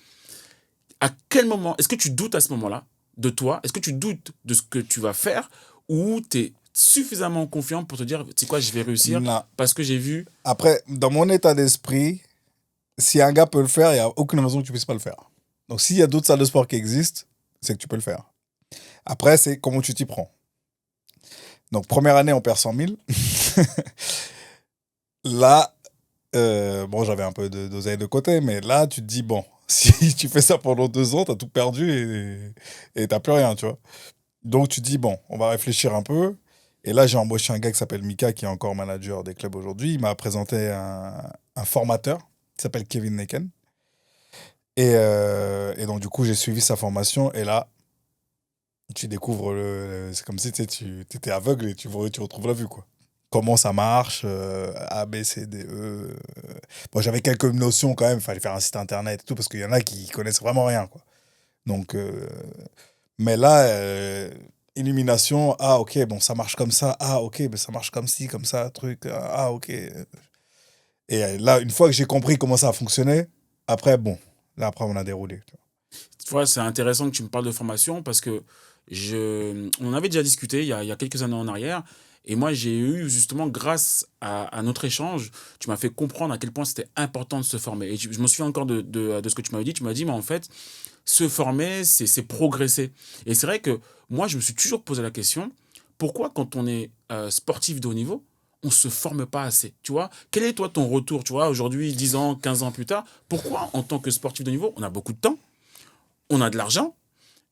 Speaker 2: à quel moment, est-ce que tu doutes à ce moment-là de toi? Est-ce que tu doutes de ce que tu vas faire? Ou tu es suffisamment confiant pour te dire, tu sais quoi, je vais réussir
Speaker 1: Non.
Speaker 2: parce que j'ai vu.
Speaker 1: Après, dans mon état d'esprit, si un gars peut le faire, il n'y a aucune raison que tu puisses pas le faire. Donc s'il y a d'autres salles de sport qui existent, c'est que tu peux le faire. Après, c'est comment tu t'y prends. Donc, première année, on perd 100 000. Là, bon, j'avais un peu d'oseille de côté, mais là, tu te dis, bon, si tu fais ça pendant 2 ans, t'as tout perdu et t'as plus rien, tu vois. Donc, tu te dis, bon, on va réfléchir un peu. Et là, j'ai embauché un gars qui s'appelle Mika, qui est encore manager des clubs aujourd'hui. Il m'a présenté un formateur qui s'appelle Kevin Neken. Et donc, du coup, j'ai suivi sa formation. Et là, tu découvres c'est comme si tu étais aveugle et tu retrouves la vue, quoi. Comment ça marche, A, B, C, D, E. Bon, j'avais quelques notions quand même, il fallait faire un site internet et tout, parce qu'il y en a qui connaissent vraiment rien, quoi. Donc, mais là, illumination, ah, ok, bon, ça marche comme ça, ah, ok, mais ça marche comme ci, comme ça, truc, ah, ok. Et là, une fois que j'ai compris comment ça a fonctionné, après, bon, là, après, on a déroulé. Tu
Speaker 2: Tu vois, c'est intéressant que tu me parles de formation parce que on en avait déjà discuté il y a quelques années en arrière. Et moi, j'ai eu justement, grâce à notre échange, tu m'as fait comprendre à quel point c'était important de se former. Et je me souviens encore de ce que tu m'avais dit. Tu m'as dit, mais en fait, se former, c'est progresser. Et c'est vrai que moi, je me suis toujours posé la question, pourquoi quand on est sportif de haut niveau, on ne se forme pas assez? Tu vois, quel est toi ton retour? Tu vois, aujourd'hui, 10 ans, 15 ans plus tard, pourquoi en tant que sportif de haut niveau, on a beaucoup de temps, on a de l'argent,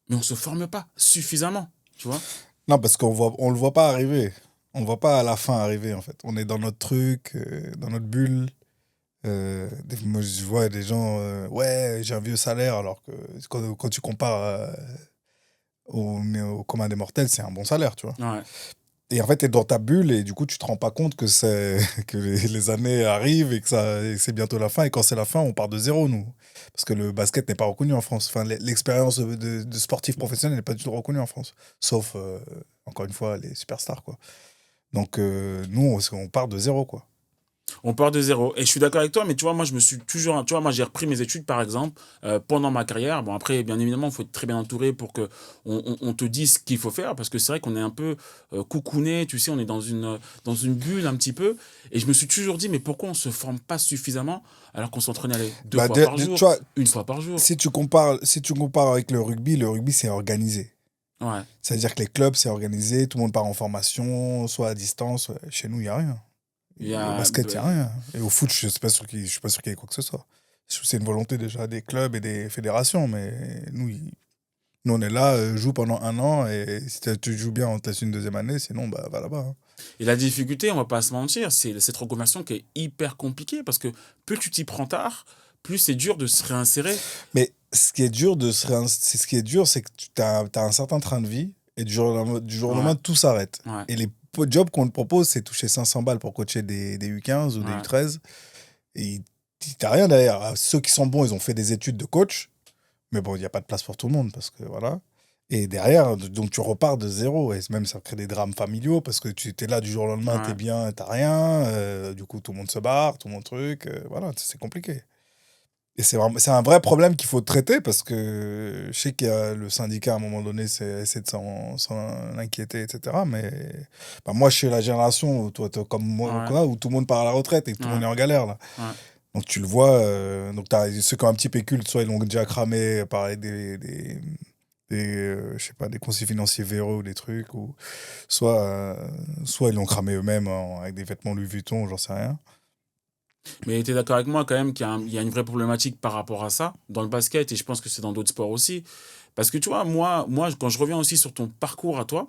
Speaker 2: mais on ne se forme pas suffisamment? Tu vois?
Speaker 1: Non, parce on le voit pas arriver. On le voit pas à la fin arriver, en fait. On est dans notre truc, dans notre bulle. Moi, je vois des gens, ouais, j'ai un vieux salaire, alors que quand tu compares au commun des mortels, c'est un bon salaire, tu vois.
Speaker 2: Ouais.
Speaker 1: Et en fait, tu es dans ta bulle et du coup, tu te rends pas compte que, que les années arrivent et que c'est bientôt la fin. Et quand c'est la fin, on part de zéro, nous. Parce que le basket n'est pas reconnu en France. Enfin, l'expérience de sportif professionnel n'est pas du tout reconnue en France. Sauf, encore une fois, les superstars, quoi. Donc, nous, on part de zéro, quoi.
Speaker 2: On part de zéro. Et je suis d'accord avec toi, mais tu vois, moi, je me suis toujours. Tu vois, moi, j'ai repris mes études, par exemple, pendant ma carrière. Bon, après, bien évidemment, il faut être très bien entouré pour que on te dise ce qu'il faut faire, parce que c'est vrai qu'on est un peu coucouné, tu sais, on est dans une bulle un petit peu. Et je me suis toujours dit, mais pourquoi on se forme pas suffisamment alors qu'on s'entraîne allez, deux
Speaker 1: Bah,
Speaker 2: fois par
Speaker 1: tu
Speaker 2: jour,
Speaker 1: vois,
Speaker 2: une fois par jour.
Speaker 1: si tu compares avec le rugby, c'est organisé.
Speaker 2: Ouais.
Speaker 1: C'est-à-dire que les clubs, c'est organisé, tout le monde part en formation, soit à distance. Chez nous, il n'y a rien.
Speaker 2: Il y
Speaker 1: Et au
Speaker 2: a.
Speaker 1: basket, il n'y a rien. Et au foot, je ne suis pas sûr qu'il y ait quoi que ce soit. C'est une volonté déjà des clubs et des fédérations, mais nous on est là, joue pendant 1 an, et si tu joues bien, on te laisse une deuxième année, sinon, bah, va là-bas. Hein.
Speaker 2: Et la difficulté, on va pas se mentir, c'est cette reconversion qui est hyper compliquée parce que plus tu t'y prends tard, plus c'est dur de se réinsérer.
Speaker 1: Mais ce qui est dur, c'est que tu as un certain train de vie, et du jour au
Speaker 2: Ouais,
Speaker 1: lendemain, tout s'arrête.
Speaker 2: ouais,
Speaker 1: Et les jobs qu'on te propose, c'est toucher 500 balles pour coacher des U15 ou des
Speaker 2: ouais,
Speaker 1: U13. Et t'as rien derrière. Ceux qui sont bons, ils ont fait des études de coach. Mais bon, il n'y a pas de place pour tout le monde parce que voilà. Et derrière, donc tu repars de zéro. Et même ça crée des drames familiaux parce que tu es là du jour au lendemain, t'es
Speaker 2: ouais.
Speaker 1: bien, t'as rien. Du coup, tout le monde se barre, tout le monde truc. Voilà, c'est compliqué. Et c'est un vrai problème qu'il faut traiter parce que je sais qu'il y a le syndicat à un moment donné, c'est essayer de s'en inquiéter, etc. Mais bah, moi, je suis la génération, toi, comme moi,
Speaker 2: Ouais,
Speaker 1: quoi, où tout le monde part à la retraite et tout le
Speaker 2: ouais,
Speaker 1: monde est en galère là.
Speaker 2: ouais.
Speaker 1: Donc tu le vois, donc t'as ceux qui ont un petit pécule, soit ils l'ont déjà cramé par je sais pas, des conseils financiers véreux ou des trucs, ou soit ils l'ont cramé eux-mêmes avec des vêtements Louis Vuitton, j'en sais rien.
Speaker 2: Mais tu es d'accord avec moi quand même qu'il y a une vraie problématique par rapport à ça dans le basket et je pense que c'est dans d'autres sports aussi. Parce que tu vois, moi quand je reviens aussi sur ton parcours à toi,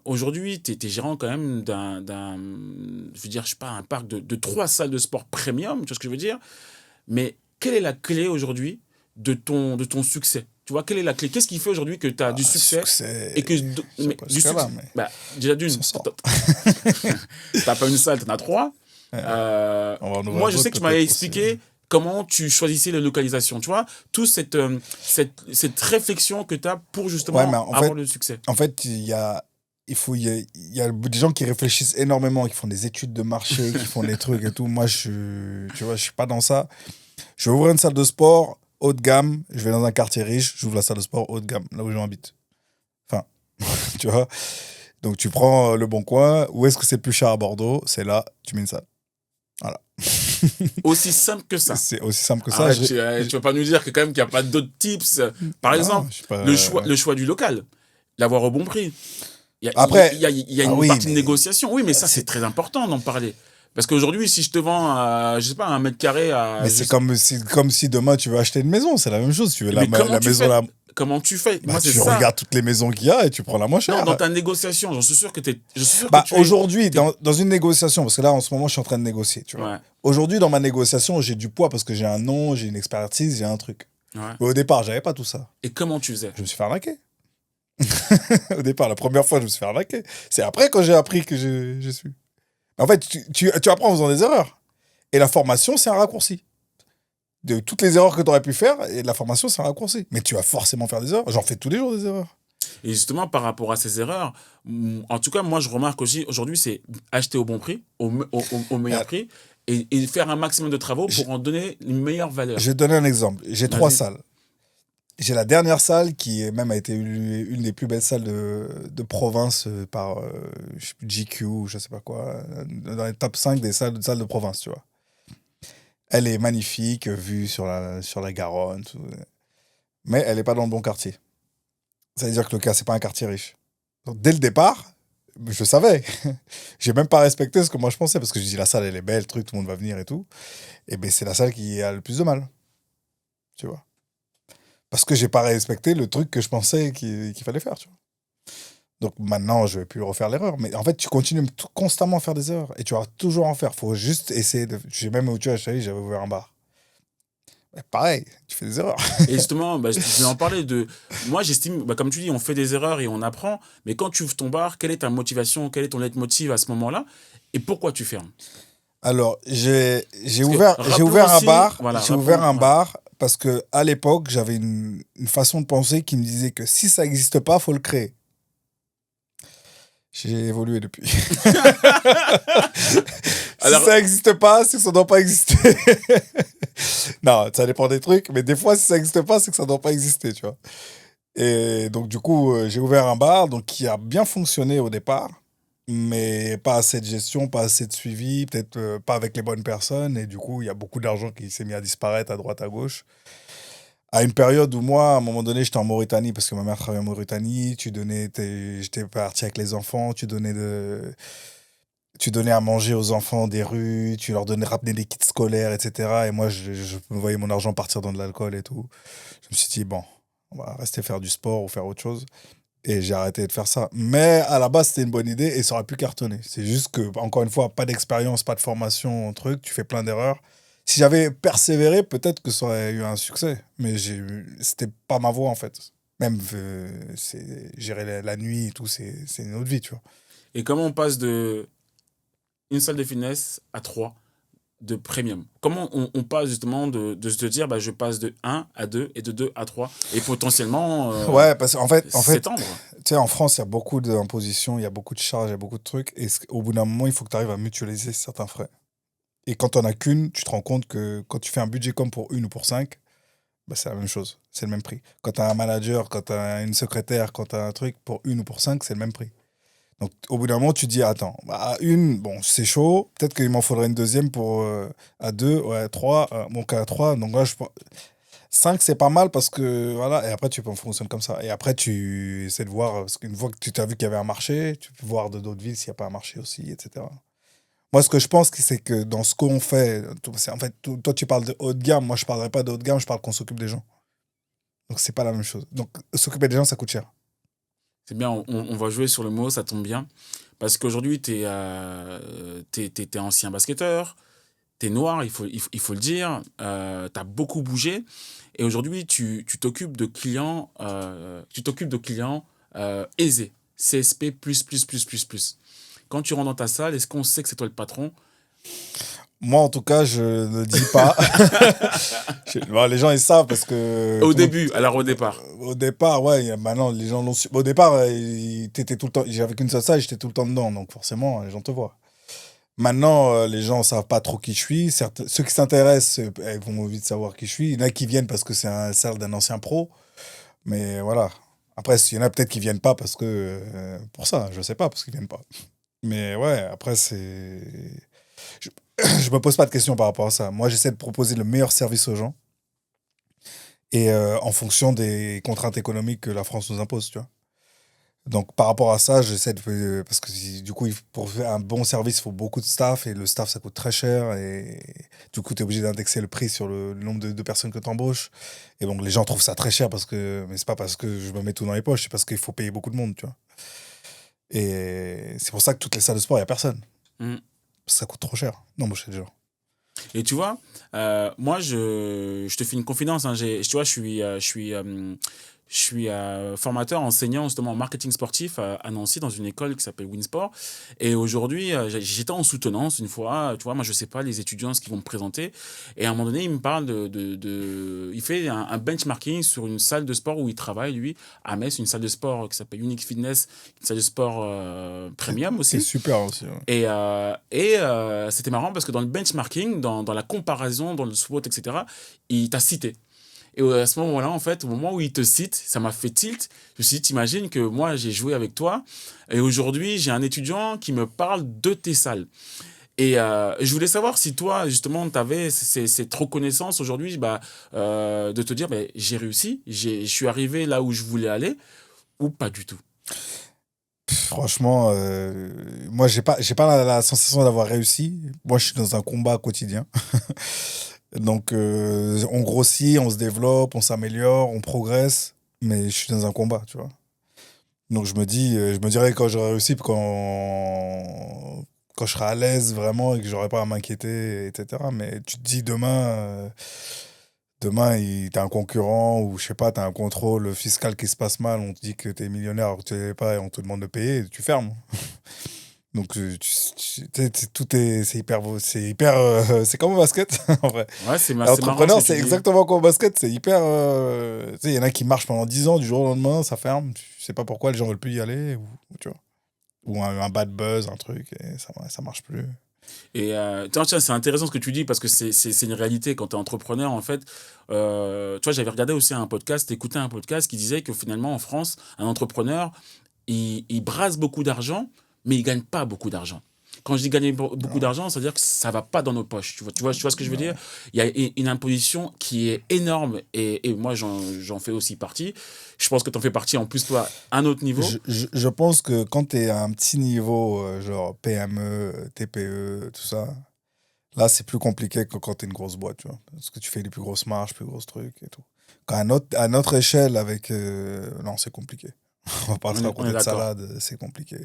Speaker 2: aujourd'hui, tu es gérant quand même je veux dire, je sais pas, un parc de 3 salles de sport premium, tu vois ce que je veux dire? Mais quelle est la clé aujourd'hui de ton succès? Tu vois, quelle est la clé? Qu'est-ce qui fait aujourd'hui que tu as du succès et que
Speaker 1: Succès, je sais
Speaker 2: mais
Speaker 1: pas
Speaker 2: du
Speaker 1: jusqu'à là,
Speaker 2: succès?
Speaker 1: mais
Speaker 2: Bah, déjà
Speaker 1: on
Speaker 2: d'une,
Speaker 1: s'en sort.
Speaker 2: t'as pas une salle, t'en as 3.
Speaker 1: Ouais. On va en ouvrir
Speaker 2: Moi, je sais que
Speaker 1: d'autres
Speaker 2: tu m'avais
Speaker 1: peut-être aussi.
Speaker 2: expliqué comment tu choisissais les localisations. Tu vois, toute cette réflexion que tu as pour
Speaker 1: Ouais, mais
Speaker 2: justement avoir le succès.
Speaker 1: il y a des gens qui réfléchissent énormément, qui font des études de marché, qui font des trucs et tout. Moi, tu vois, je suis pas dans ça. Je vais ouvrir une salle de sport haut de gamme. Je vais dans un quartier riche. J'ouvre la salle de sport haut de gamme, là où j'habite. Enfin, tu vois. Donc, tu prends le bon coin. Où est-ce que c'est plus cher à Bordeaux? C'est là, tu mets une salle. Voilà.
Speaker 2: Aussi simple que ça.
Speaker 1: C'est aussi simple que ça.
Speaker 2: Arrête, tu vas pas nous dire que quand même qu'il n'y a pas d'autres tips. Par
Speaker 1: Non,
Speaker 2: exemple,
Speaker 1: je sais pas.
Speaker 2: le choix du local, l'avoir au bon prix.
Speaker 1: Après,
Speaker 2: Il y a
Speaker 1: ah
Speaker 2: une
Speaker 1: oui,
Speaker 2: partie de
Speaker 1: mais
Speaker 2: négociation. Oui, mais ça, c'est très important d'en parler. Parce qu'aujourd'hui, si je te vends, je sais pas, 1 mètre carré à.
Speaker 1: mais c'est comme si demain tu veux acheter une maison, c'est la même chose. Tu veux
Speaker 2: Mais comment
Speaker 1: la
Speaker 2: tu
Speaker 1: maison
Speaker 2: fais?
Speaker 1: là,
Speaker 2: Comment tu fais?
Speaker 1: bah
Speaker 2: Moi, c'est
Speaker 1: tu
Speaker 2: ça.
Speaker 1: regardes toutes les maisons qu'il y a et tu prends la moins
Speaker 2: Non,
Speaker 1: chère.
Speaker 2: dans ta négociation, je suis sûr que
Speaker 1: Bah
Speaker 2: tu es.
Speaker 1: aujourd'hui, dans une négociation, parce que là en ce moment je suis en train de négocier, tu vois.
Speaker 2: Ouais,
Speaker 1: Aujourd'hui dans ma négociation, j'ai du poids parce que j'ai un nom, j'ai une expertise, j'ai un truc.
Speaker 2: ouais.
Speaker 1: Mais au départ, j'avais pas tout ça.
Speaker 2: Et comment tu faisais?
Speaker 1: Je me suis fait arnaquer. Au départ, la première fois, je me suis fait arnaquer. C'est après quand j'ai appris que je suis. En fait, tu apprends en faisant des erreurs. Et la formation, c'est un raccourci. De toutes les erreurs que tu aurais pu faire, et la formation, c'est un raccourci. Mais tu vas forcément faire des erreurs. J'en fais tous les jours des erreurs.
Speaker 2: Et justement, par rapport à ces erreurs, en tout cas, moi, je remarque aussi, aujourd'hui, c'est acheter au bon prix, au meilleur
Speaker 1: Euh,
Speaker 2: prix, et faire un maximum de travaux
Speaker 1: Je,
Speaker 2: pour en donner une meilleure valeur.
Speaker 1: je vais te donner un exemple. J'ai 3
Speaker 2: Vas-y.
Speaker 1: salles. J'ai la dernière salle qui a été une des plus belles salles de province par je sais plus, GQ ou je sais pas quoi, dans les top 5 des salles de province, tu vois. Elle est magnifique, vue sur la Garonne, tout. Mais elle n'est pas dans le bon quartier. Ça veut dire que c'est pas un quartier riche. Donc, dès le départ, je savais. J'ai même pas respecté ce que moi je pensais parce que je dis la salle elle est belle, truc, tout le monde va venir et tout. Et ben c'est la salle qui a le plus de mal, tu vois. Parce que j'ai pas respecté le truc que je pensais qu'il fallait faire, tu vois. Donc maintenant, je vais plus refaire l'erreur. Mais en fait, tu continues constamment à faire des erreurs. Et tu vas toujours en faire. Faut juste essayer de. J'ai même, tu vois, j'avais ouvert un bar. Mais pareil, tu fais des erreurs.
Speaker 2: Et justement, bah, je vais en parler de. Moi, j'estime, bah, comme tu dis, on fait des erreurs et on apprend. Mais quand tu ouvres ton bar, quelle est ta motivation? Quel est ton leitmotiv à ce moment-là? Et pourquoi tu fermes?
Speaker 1: Alors, j'ai
Speaker 2: Parce que
Speaker 1: j'ai
Speaker 2: rappelons
Speaker 1: ouvert un
Speaker 2: aussi.
Speaker 1: bar.
Speaker 2: Voilà,
Speaker 1: J'ai ouvert un
Speaker 2: ouais.
Speaker 1: bar parce que à l'époque, j'avais une façon de penser qui me disait que si ça n'existe pas, faut le créer. J'ai évolué depuis. Si
Speaker 2: Alors,
Speaker 1: ça n'existe pas, c'est que ça ne doit pas exister. Non, ça dépend des trucs, mais des fois, si ça n'existe pas, c'est que ça ne doit pas exister, tu vois. Et donc, du coup, j'ai ouvert un bar donc, qui a bien fonctionné au départ, mais pas assez de gestion, pas assez de suivi, peut-être pas avec les bonnes personnes. Et du coup, il y a beaucoup d'argent qui s'est mis à disparaître à droite, à gauche. À une période où moi, à un moment donné, j'étais en Mauritanie parce que ma mère travaillait en Mauritanie. J'étais parti avec les enfants, tu donnais à manger aux enfants des rues, tu leur donnais ramener des kits scolaires, etc. Et moi, je me voyais mon argent partir dans de l'alcool et tout. Je me suis dit, bon, on va rester faire du sport ou faire autre chose. Et j'ai arrêté de faire ça. Mais à la base, c'était une bonne idée et ça aurait pu cartonner. C'est juste que, encore une fois, pas d'expérience, pas de formation, truc, tu fais plein d'erreurs. Si j'avais persévéré, peut-être que ça aurait eu un succès. Mais c'était pas ma voie, en fait. Même gérer la nuit et tout, c'est une autre vie, tu vois.
Speaker 2: et comment on passe de une salle de fitness à 3 de premium? Comment on passe justement de se dire, bah, je passe de 1 à 2 et de 2 à 3 et potentiellement
Speaker 1: Ouais, parce qu'en fait,
Speaker 2: s'étendre?
Speaker 1: tu sais, en France, il y a beaucoup d'impositions, il y a beaucoup de charges, il y a beaucoup de trucs. Et au bout d'un moment, il faut que tu arrives à mutualiser certains frais. Et quand tu n'en as qu'une, tu te rends compte que quand tu fais un budget comme pour une ou pour cinq, bah, c'est la même chose. C'est le même prix. Quand tu as un manager, quand tu as une secrétaire, quand tu as un truc pour une ou pour cinq, c'est le même prix. Donc, au bout d'un moment, tu te dis, attends, bah, à une, bon, c'est chaud. Peut-être qu'il m'en faudrait une deuxième pour à deux, ouais, trois. Bon, qu'à trois. Donc là, 5, c'est pas mal parce que, voilà, et après, tu fonctionnes comme ça. Et après, tu essaies de voir, parce qu'une fois que tu t'as vu qu'il y avait un marché, tu peux voir de d'autres villes s'il n'y a pas un marché aussi, etc. Moi, ce que je pense, c'est que dans ce qu'on fait, en fait, toi, tu parles de haut de gamme, moi, je parlerai pas de haut de gamme, je parle qu'on s'occupe des gens. Donc, c'est pas la même chose. Donc, s'occuper des gens, ça coûte cher.
Speaker 2: C'est bien, on va jouer sur le mot, ça tombe bien. Parce qu'aujourd'hui, t'es ancien basketteur, t'es noir, il faut le dire, t'as beaucoup bougé. Et aujourd'hui, tu t'occupes de clients, aisés, CSP+++++. Quand tu rentres dans ta salle, est-ce qu'on sait que c'est toi le patron?
Speaker 1: Moi, en tout cas, je ne dis pas. Bon, les gens, ils savent parce que
Speaker 2: Au début, alors au départ.
Speaker 1: au départ, ouais, maintenant, les gens l'ont su. Au départ, t'étais tout le temps. J'avais qu'une seule salle, j'étais tout le temps dedans. Donc, forcément, les gens te voient. Maintenant, les gens ne savent pas trop qui je suis. Ceux qui s'intéressent, ils vont vite savoir qui je suis. Il y en a qui viennent parce que c'est un salle d'un ancien pro. Mais voilà. Après, il y en a peut-être qui viennent pas parce que. Pour ça, je sais pas, parce qu'ils viennent pas. Mais ouais, après, c'est. Je, je me pose pas de questions par rapport à ça. Moi, j'essaie de proposer le meilleur service aux gens. Et en fonction des contraintes économiques que la France nous impose, tu vois. Donc, par rapport à ça, j'essaie de. Parce que du coup, pour faire un bon service, il faut beaucoup de staff. Et le staff, ça coûte très cher. Et du coup, tu es obligé d'indexer le prix sur le nombre de personnes que tu embauches. Et donc, les gens trouvent ça très cher parce que. Mais c'est pas parce que je me mets tout dans les poches, c'est parce qu'il faut payer beaucoup de monde, tu vois. Et c'est pour ça que toutes les salles de sport, il n'y a personne.
Speaker 2: Mm.
Speaker 1: Parce que ça coûte trop cher d'embaucher des gens.
Speaker 2: Et tu vois, moi, je te fais une confidence. Hein, tu vois, je suis formateur, enseignant justement en marketing sportif à Nancy dans une école qui s'appelle Winsport. Et aujourd'hui, j'étais en soutenance une fois. Tu vois, moi, je sais pas les étudiants ce qu'ils vont me présenter. Et à un moment donné, il me parle il fait un benchmarking sur une salle de sport où il travaille, lui, à Metz, une salle de sport qui s'appelle Unique Fitness, une salle de sport premium
Speaker 1: C'est
Speaker 2: aussi.
Speaker 1: super aussi. Ouais.
Speaker 2: Et c'était marrant parce que dans le benchmarking, dans la comparaison, dans le SWOT, etc., il t'a cité. Et à ce moment-là, en fait, au moment où il te cite, ça m'a fait tilt. Je me suis dit, t'imagines que moi, j'ai joué avec toi. Et aujourd'hui, j'ai un étudiant qui me parle de tes salles. Et je voulais savoir si toi, justement, tu avais cette reconnaissance aujourd'hui, de te dire, bah, j'ai réussi, je suis arrivé là où je voulais aller, ou pas du tout.
Speaker 1: Franchement, moi, j'ai pas la sensation d'avoir réussi. Moi, je suis dans un combat quotidien. Donc, on grossit, on se développe, on s'améliore, on progresse. Mais je suis dans un combat, tu vois. Donc, je me dirais quand j'aurai réussi, quand je serai à l'aise vraiment et que j'aurai pas à m'inquiéter, etc. Mais tu te dis demain, t'as un concurrent ou je sais pas, t'as un contrôle fiscal qui se passe mal, on te dit que t'es millionnaire alors que tu l'es pas et on te demande de payer, tu fermes. Donc, c'est hyper, c'est comme au basket, en vrai.
Speaker 2: Ouais, c'est marrant
Speaker 1: L'entrepreneur,
Speaker 2: ce que
Speaker 1: c'est
Speaker 2: tu dis.
Speaker 1: exactement comme au basket, c'est hyper, tu sais, il y en a qui marchent pendant 10 ans, du jour au lendemain, ça ferme, tu sais pas pourquoi les gens veulent plus y aller, ou tu vois. Ou un bad buzz, un truc, et ça marche plus.
Speaker 2: Et tiens, c'est intéressant ce que tu dis parce que c'est une réalité quand tu es entrepreneur, en fait. Tu vois, j'avais regardé aussi un podcast, écouté un podcast qui disait que finalement, en France, un entrepreneur, il brasse beaucoup d'argent, mais il gagne pas beaucoup d'argent. Quand je dis gagner beaucoup
Speaker 1: Non,
Speaker 2: d'argent, ça veut dire que ça va pas dans nos poches. Tu vois ce que je veux dire?
Speaker 1: non.
Speaker 2: Il y a une imposition qui est énorme et moi, j'en fais aussi partie. Je pense que tu en fais partie en plus, toi, à un autre niveau.
Speaker 1: Je pense que quand tu es à un petit niveau, genre PME, TPE, tout ça, là, c'est plus compliqué que quand tu es une grosse boîte, tu vois. Parce que tu fais les plus grosses marges, plus grosses trucs et tout. Quand à notre échelle, avec. Non, c'est compliqué. On va pas se
Speaker 2: On est
Speaker 1: raconter de
Speaker 2: d'accord.
Speaker 1: salade, c'est compliqué.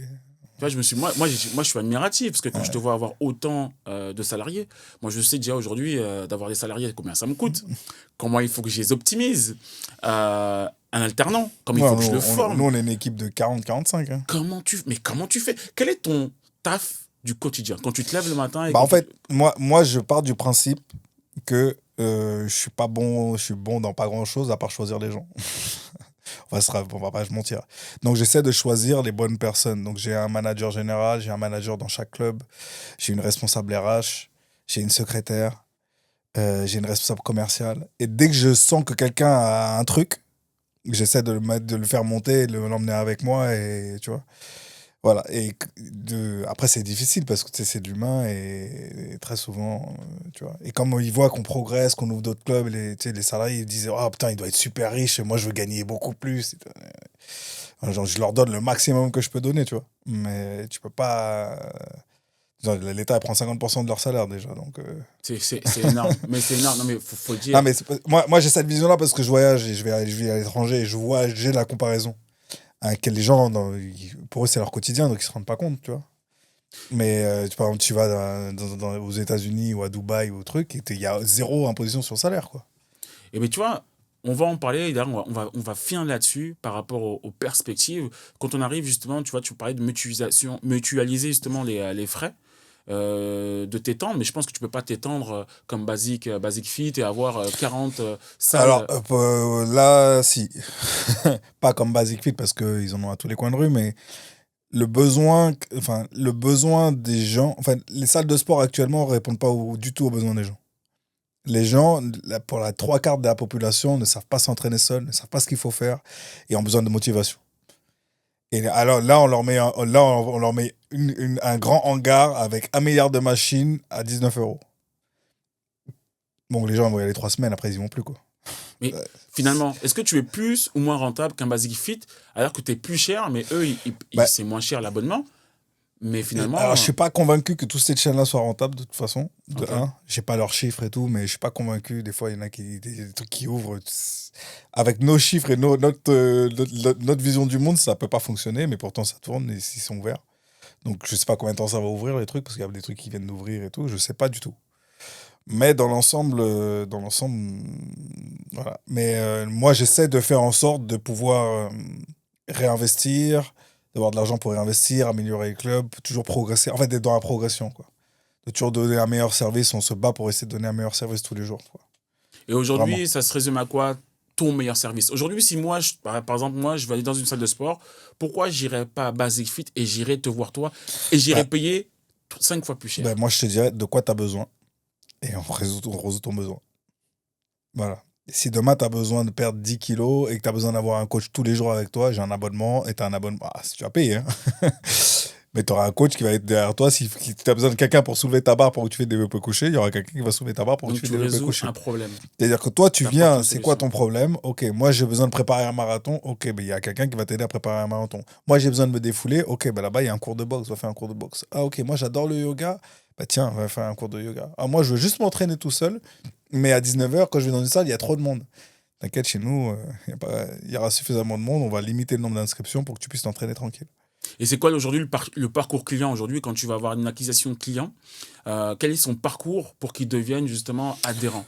Speaker 2: Tu vois, moi, je suis admiratif parce que quand je te
Speaker 1: Ouais.
Speaker 2: vois avoir autant de salariés, moi, je sais déjà aujourd'hui d'avoir des salariés, combien ça me coûte, comment il faut que je les optimise, un alternant, comment il
Speaker 1: Ouais,
Speaker 2: faut que je le
Speaker 1: nous,
Speaker 2: forme,
Speaker 1: on est une équipe de 40-45, hein.
Speaker 2: comment tu fais? Quel est ton taf du quotidien? Quand tu te lèves le matin et
Speaker 1: Bah,
Speaker 2: quand
Speaker 1: en
Speaker 2: tu...
Speaker 1: fait, moi, je pars du principe que je suis pas bon, je suis bon dans pas grand-chose à part choisir les gens. On va pas se mentir. Donc, j'essaie de choisir les bonnes personnes. Donc, j'ai un manager général, j'ai un manager dans chaque club, j'ai une responsable RH, j'ai une secrétaire, j'ai une responsable commerciale. Et dès que je sens que quelqu'un a un truc, j'essaie de le faire monter, de l'emmener avec moi et tu vois. Voilà. Après, c'est difficile parce que tu sais, c'est de l'humain et très souvent, tu vois. Et comme ils voient qu'on progresse, qu'on ouvre d'autres clubs, tu sais, les salariés ils disent oh putain, il doit être super riche, et moi je veux gagner beaucoup plus. Genre, je leur donne le maximum que je peux donner, tu vois. Mais tu peux pas. Genre, l'État prend 50% de leur salaire déjà. Donc,
Speaker 2: C'est énorme, mais c'est énorme, non mais faut le
Speaker 1: non,
Speaker 2: dire.
Speaker 1: mais moi j'ai cette vision-là parce que je voyage et je vais à l'étranger et j'ai la comparaison. Les gens, pour eux, c'est leur quotidien, donc ils se rendent pas compte, tu vois. Mais par exemple, tu vas aux États-Unis ou à Dubaï ou au truc, et il y a zéro imposition sur le salaire, quoi.
Speaker 2: Et bien, tu vois, on va en parler, d'ailleurs, on va finir là-dessus par rapport aux perspectives. Quand on arrive justement, tu vois, tu parlais de mutualisation, mutualiser justement les frais. De t'étendre, mais je pense que tu peux pas t'étendre comme Basic Fit et avoir 40
Speaker 1: Alors
Speaker 2: salles.
Speaker 1: là, si. Pas comme Basic Fit parce qu'ils en ont à tous les coins de rue, mais le besoin des gens. Enfin, les salles de sport actuellement ne répondent pas du tout aux besoins des gens. Les gens, pour la trois quarts de la population, ne savent pas s'entraîner seuls, ne savent pas ce qu'il faut faire et ont besoin de motivation. Et alors là, on leur met un grand hangar avec 1 milliard de machines à 19 euros. Bon, les gens vont y aller 3 semaines, après ils y vont plus, quoi.
Speaker 2: Mais
Speaker 1: Euh,
Speaker 2: finalement, est-ce que tu es plus ou moins rentable qu'un Basic Fit alors que tu es plus cher, mais eux,
Speaker 1: bah,
Speaker 2: c'est moins cher l'abonnement, mais
Speaker 1: alors, je
Speaker 2: finalement,
Speaker 1: suis pas convaincu que toutes ces chaînes-là soient rentables, de toute façon. De
Speaker 2: ok.
Speaker 1: un, j'ai pas leurs chiffres et tout, mais je suis pas convaincu. Des fois, il y en a des trucs qui ouvrent. Avec nos chiffres et notre vision du monde, ça peut pas fonctionner, mais pourtant, ça tourne et s'ils sont ouverts. Donc, je sais pas combien de temps ça va ouvrir, les trucs, parce qu'il y a des trucs qui viennent d'ouvrir et tout. Je sais pas du tout. Mais dans l'ensemble, voilà. Mais moi, j'essaie de faire en sorte de pouvoir réinvestir, d'avoir de l'argent pour réinvestir, améliorer les clubs, toujours progresser. En fait, d'être dans la progression, quoi. De toujours donner un meilleur service. On se bat pour essayer de donner un meilleur service tous les jours, quoi.
Speaker 2: Et
Speaker 1: Vraiment.
Speaker 2: aujourd'hui, ça se résume à quoi ton meilleur service? Aujourd'hui, si moi, par exemple, moi, je vais aller dans une salle de sport, pourquoi j'irai pas à Basic Fit et j'irai te voir toi et j'irai
Speaker 1: Bah,
Speaker 2: payer 5 fois plus cher?
Speaker 1: moi, je te dirais de quoi tu as besoin et on résout ton besoin. Voilà. Si demain, tu as besoin de perdre 10 kilos et que tu as besoin d'avoir un coach tous les jours avec toi, j'ai un abonnement et tu as un abonnement. Ah, si tu vas payer, hein. Mais tu auras un coach qui va être derrière toi. Si tu as besoin de quelqu'un pour soulever ta barre pour que tu fais des développés couchés, il y aura quelqu'un qui va soulever ta barre pour que tu
Speaker 2: Donc,
Speaker 1: fais
Speaker 2: tu
Speaker 1: des développés
Speaker 2: résous
Speaker 1: couchés.
Speaker 2: un problème.
Speaker 1: C'est-à-dire que toi, tu
Speaker 2: Tu apportes
Speaker 1: viens,
Speaker 2: une
Speaker 1: c'est quoi
Speaker 2: solution.
Speaker 1: ton problème? Ok, moi j'ai besoin de préparer un marathon. Ok, ben il y a quelqu'un qui va t'aider à préparer un marathon. Moi j'ai besoin de me défouler. Ok, ben là-bas il y a un cours de boxe, va faire un cours de boxe. Ah ok, moi j'adore le yoga. Bah tiens, va faire un cours de yoga. Ah moi je veux juste m'entraîner tout seul, mais à 19h quand je vais dans une salle, il y a trop de monde. T'inquiète, chez nous, il y aura suffisamment de monde, on va limiter le nombre d'inscriptions pour que tu puisses t'entraîner tranquille.
Speaker 2: Et c'est quoi aujourd'hui le parcours client aujourd'hui quand tu vas avoir une acquisition de client? Quel est son parcours pour qu'il devienne justement adhérent?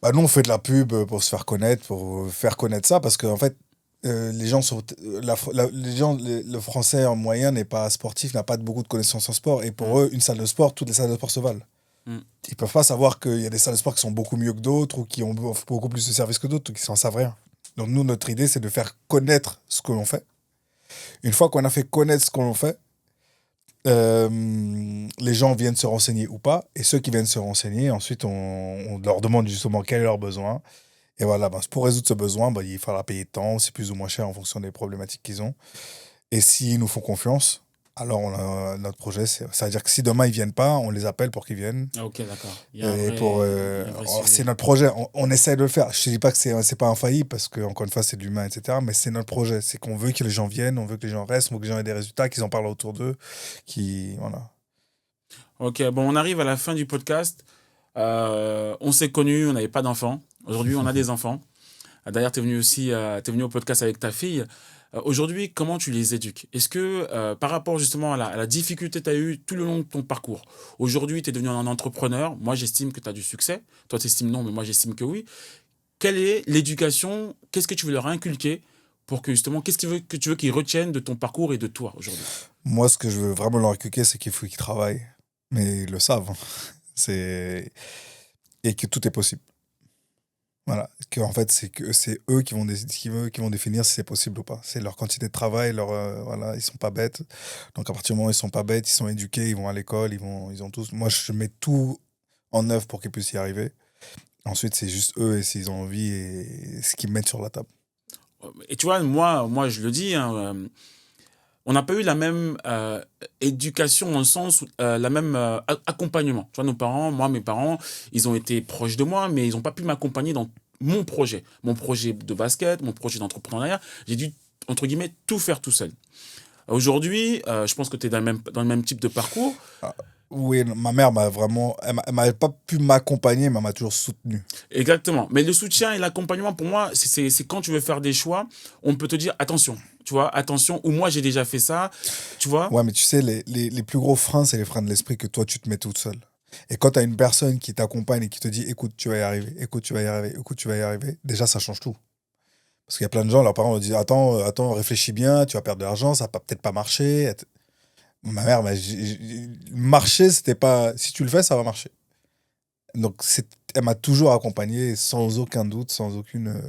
Speaker 1: Bah nous on fait de la pub pour se faire connaître, pour faire connaître ça, parce qu'en fait, les gens sont, les gens, le français en moyen n'est pas sportif, n'a pas beaucoup de connaissances en sport. Et pour
Speaker 2: Mm,
Speaker 1: eux, une salle de sport, toutes les salles de sport se valent.
Speaker 2: mm.
Speaker 1: Ils peuvent pas savoir qu'il y a des salles de sport qui sont beaucoup mieux que d'autres ou qui ont beaucoup plus de services que d'autres ou qui s'en savent rien. Donc nous, notre idée, c'est de faire connaître ce que l'on fait. Une fois qu'on a fait connaître ce que l'on fait, les gens viennent se renseigner ou pas. Et ceux qui viennent se renseigner, ensuite, on leur demande justement quel est leur besoin. Et voilà, ben, pour résoudre ce besoin, ben, il faudra payer tant, c'est plus ou moins cher en fonction des problématiques qu'ils ont. Et s'ils nous font confiance, alors notre projet, ça veut dire que si demain ils viennent pas, on les appelle pour qu'ils viennent.
Speaker 2: Ah, ok, d'accord. Il y a
Speaker 1: Et pour,
Speaker 2: il y a un vrai
Speaker 1: c'est
Speaker 2: suivi.
Speaker 1: notre projet, on essaie de le faire. Je te dis pas que c'est pas infaillible parce que, encore une fois, c'est de l'humain, etc. Mais c'est notre projet. C'est qu'on veut que les gens viennent, on veut que les gens restent, on veut que les gens aient des résultats, qu'ils en parlent autour d'eux. Voilà.
Speaker 2: Ok, bon, on arrive à la fin du podcast. On s'est connus, on n'avait pas d'enfants. Aujourd'hui, on a des enfants. D'ailleurs, tu es venu aussi t'es venu au podcast avec ta fille. Aujourd'hui, comment tu les éduques? Est-ce que par rapport justement à la difficulté que tu as eue tout le long de ton parcours, aujourd'hui, tu es devenu un entrepreneur. Moi, j'estime que tu as du succès. Toi, tu estimes non, mais moi, j'estime que oui. Quelle est l'éducation? Qu'est-ce que tu veux leur inculquer pour que justement, qu'est-ce que tu veux qu'ils retiennent de ton parcours et de toi aujourd'hui?
Speaker 1: Moi, ce que je veux vraiment leur inculquer, c'est qu'il faut qu'ils travaillent. Mais ils le savent. C'est... Et que tout est possible. Voilà. En fait, c'est eux qui vont définir si c'est possible ou pas. C'est leur quantité de travail, voilà, ils sont pas bêtes. Donc, à partir du moment où ils sont pas bêtes, ils sont éduqués, ils vont à l'école, ils ont tous. Moi, je mets tout en œuvre pour qu'ils puissent y arriver. Ensuite, c'est juste eux et s'ils ont envie et ce qu'ils mettent sur la table.
Speaker 2: Et tu vois, moi je le dis, hein, on n'a pas eu la même éducation dans le sens, la même accompagnement. Tu vois, mes parents, ils ont été proches de moi, mais ils n'ont pas pu m'accompagner dans mon projet de basket, mon projet d'entrepreneuriat. J'ai dû, entre guillemets, tout faire tout seul. Aujourd'hui, je pense que tu es dans le même type de parcours.
Speaker 1: Ah, oui, ma mère m'a vraiment. Elle m'a pas pu m'accompagner, mais elle m'a toujours soutenu.
Speaker 2: Exactement. Mais le soutien et l'accompagnement, pour moi, c'est quand tu veux faire des choix, on peut te dire attention. Tu vois, attention, ou moi j'ai déjà fait ça, tu vois.
Speaker 1: Ouais, mais tu sais, les plus gros freins, c'est les freins de l'esprit que toi, tu te mets toute seule. Et quand tu as une personne qui t'accompagne et qui te dit écoute, tu vas y arriver, écoute, tu vas y arriver, écoute, tu vas y arriver, déjà, ça change tout. Parce qu'il y a plein de gens, leurs parents leur disent attends, réfléchis bien, tu vas perdre de l'argent, ça va peut-être pas marcher. Ma mère, marcher, c'était pas. Si tu le fais, ça va marcher. Donc, elle m'a toujours accompagné sans aucun doute, sans aucune.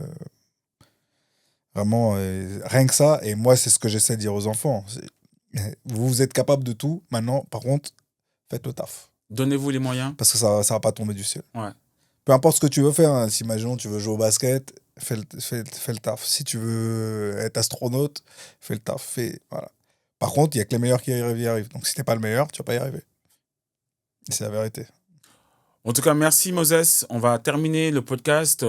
Speaker 1: Vraiment, rien que ça. Et moi, c'est ce que j'essaie de dire aux enfants. Vous êtes capable de tout. Maintenant, par contre, faites le taf.
Speaker 2: Donnez-vous les moyens.
Speaker 1: Parce que ça va pas tomber du ciel.
Speaker 2: Ouais.
Speaker 1: Peu importe ce que tu veux faire. Hein. Si, imaginons, tu veux jouer au basket, fais le taf. Si tu veux être astronaute, fais le taf. Voilà. Par contre, il y a que les meilleurs qui y arrivent. Donc, si t'es pas le meilleur, tu vas pas y arriver. C'est la vérité.
Speaker 2: En tout cas, merci Moses. On va terminer le podcast.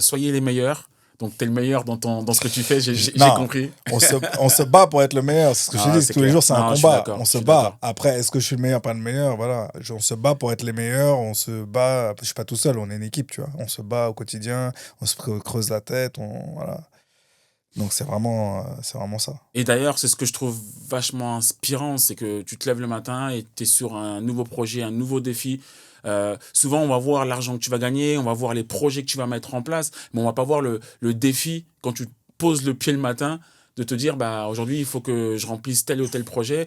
Speaker 2: Soyez les meilleurs. Donc, tu es le meilleur dans ce que tu fais, j'ai
Speaker 1: Non,
Speaker 2: compris.
Speaker 1: on se bat pour être le meilleur. C'est ce que je
Speaker 2: Ah,
Speaker 1: dis.
Speaker 2: c'est
Speaker 1: Tous les
Speaker 2: clair.
Speaker 1: jours, c'est un
Speaker 2: Non, je suis
Speaker 1: combat.
Speaker 2: d'accord,
Speaker 1: On
Speaker 2: je
Speaker 1: se
Speaker 2: suis
Speaker 1: bat.
Speaker 2: d'accord.
Speaker 1: Après, est-ce que je suis le meilleur, pas le meilleur? Voilà. On se bat pour être les meilleurs. On se bat. Je suis pas tout seul. On est une équipe, tu vois. On se bat au quotidien. On se creuse la tête. Voilà. Donc, c'est vraiment ça.
Speaker 2: Et d'ailleurs, c'est ce que je trouve vachement inspirant, c'est que tu te lèves le matin et tu es sur un nouveau projet, un nouveau défi. Souvent, on va voir l'argent que tu vas gagner, on va voir les projets que tu vas mettre en place, mais on va pas voir le défi quand tu poses le pied le matin de te dire, bah, aujourd'hui, il faut que je remplisse tel ou tel projet.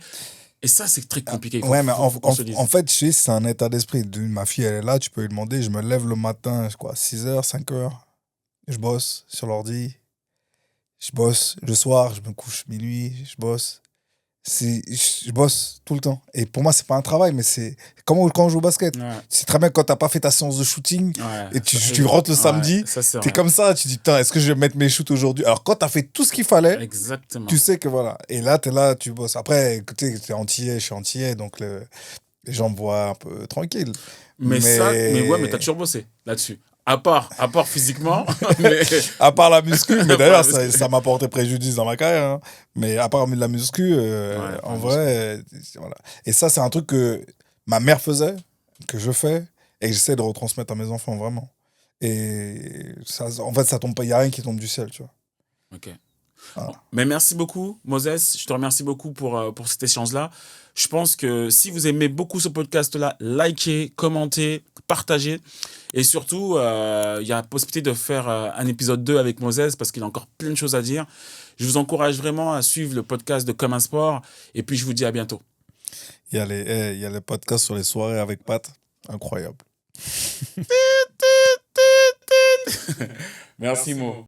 Speaker 2: Et ça, c'est très compliqué.
Speaker 1: Ouais, mais
Speaker 2: Faut qu'on se le dise.
Speaker 1: en fait, je sais, c'est un état d'esprit. Ma fille, elle est là. Tu peux lui demander. Je me lève le matin, quoi, 6h, 5h. Je bosse sur l'ordi. Je bosse le soir. Je me couche minuit. Je bosse. Je bosse tout le temps. Et pour moi, c'est pas un travail, mais c'est comme quand on joue au basket.
Speaker 2: Ouais,
Speaker 1: C'est très bien quand t'as pas fait ta séance de shooting
Speaker 2: ouais,
Speaker 1: et
Speaker 2: ça,
Speaker 1: tu rentres le samedi,
Speaker 2: ça, c'est
Speaker 1: t'es
Speaker 2: vrai.
Speaker 1: comme ça, tu dis, putain, est-ce que je vais mettre mes shoots aujourd'hui? Alors quand t'as fait tout ce qu'il fallait,
Speaker 2: Exactement.
Speaker 1: tu sais que voilà. Et là, t'es là, tu bosses. Après, écoutez, t'es antillais, je suis antillais, donc les gens me voient un peu tranquille.
Speaker 2: Mais ouais, mais t'as
Speaker 1: Mais
Speaker 2: toujours bossé là-dessus. À part physiquement, mais
Speaker 1: à part la muscu, mais
Speaker 2: à part la
Speaker 1: d'ailleurs,
Speaker 2: muscu.
Speaker 1: ça m'a porté préjudice dans ma carrière. Hein. Mais à part la muscu,
Speaker 2: Ouais, à part
Speaker 1: en
Speaker 2: la muscu.
Speaker 1: vrai, voilà. Et ça, c'est un truc que ma mère faisait, que je fais, et que j'essaie de retransmettre à mes enfants, vraiment. Et ça, en fait, ça tombe pas, il n'y a rien qui tombe du ciel, tu vois.
Speaker 2: Ok.
Speaker 1: Voilà.
Speaker 2: Bon, mais merci beaucoup, Moses. Je te remercie beaucoup pour cet échange-là. Je pense que si vous aimez beaucoup ce podcast-là, likez, commentez, partagez. Et surtout, il y a la possibilité de faire un épisode 2 avec Moses parce qu'il a encore plein de choses à dire. Je vous encourage vraiment à suivre le podcast de Comme un Sport. Et puis, je vous dis à bientôt.
Speaker 1: Il y a les podcasts sur les soirées avec Pat. Incroyable.
Speaker 2: Merci, Mo.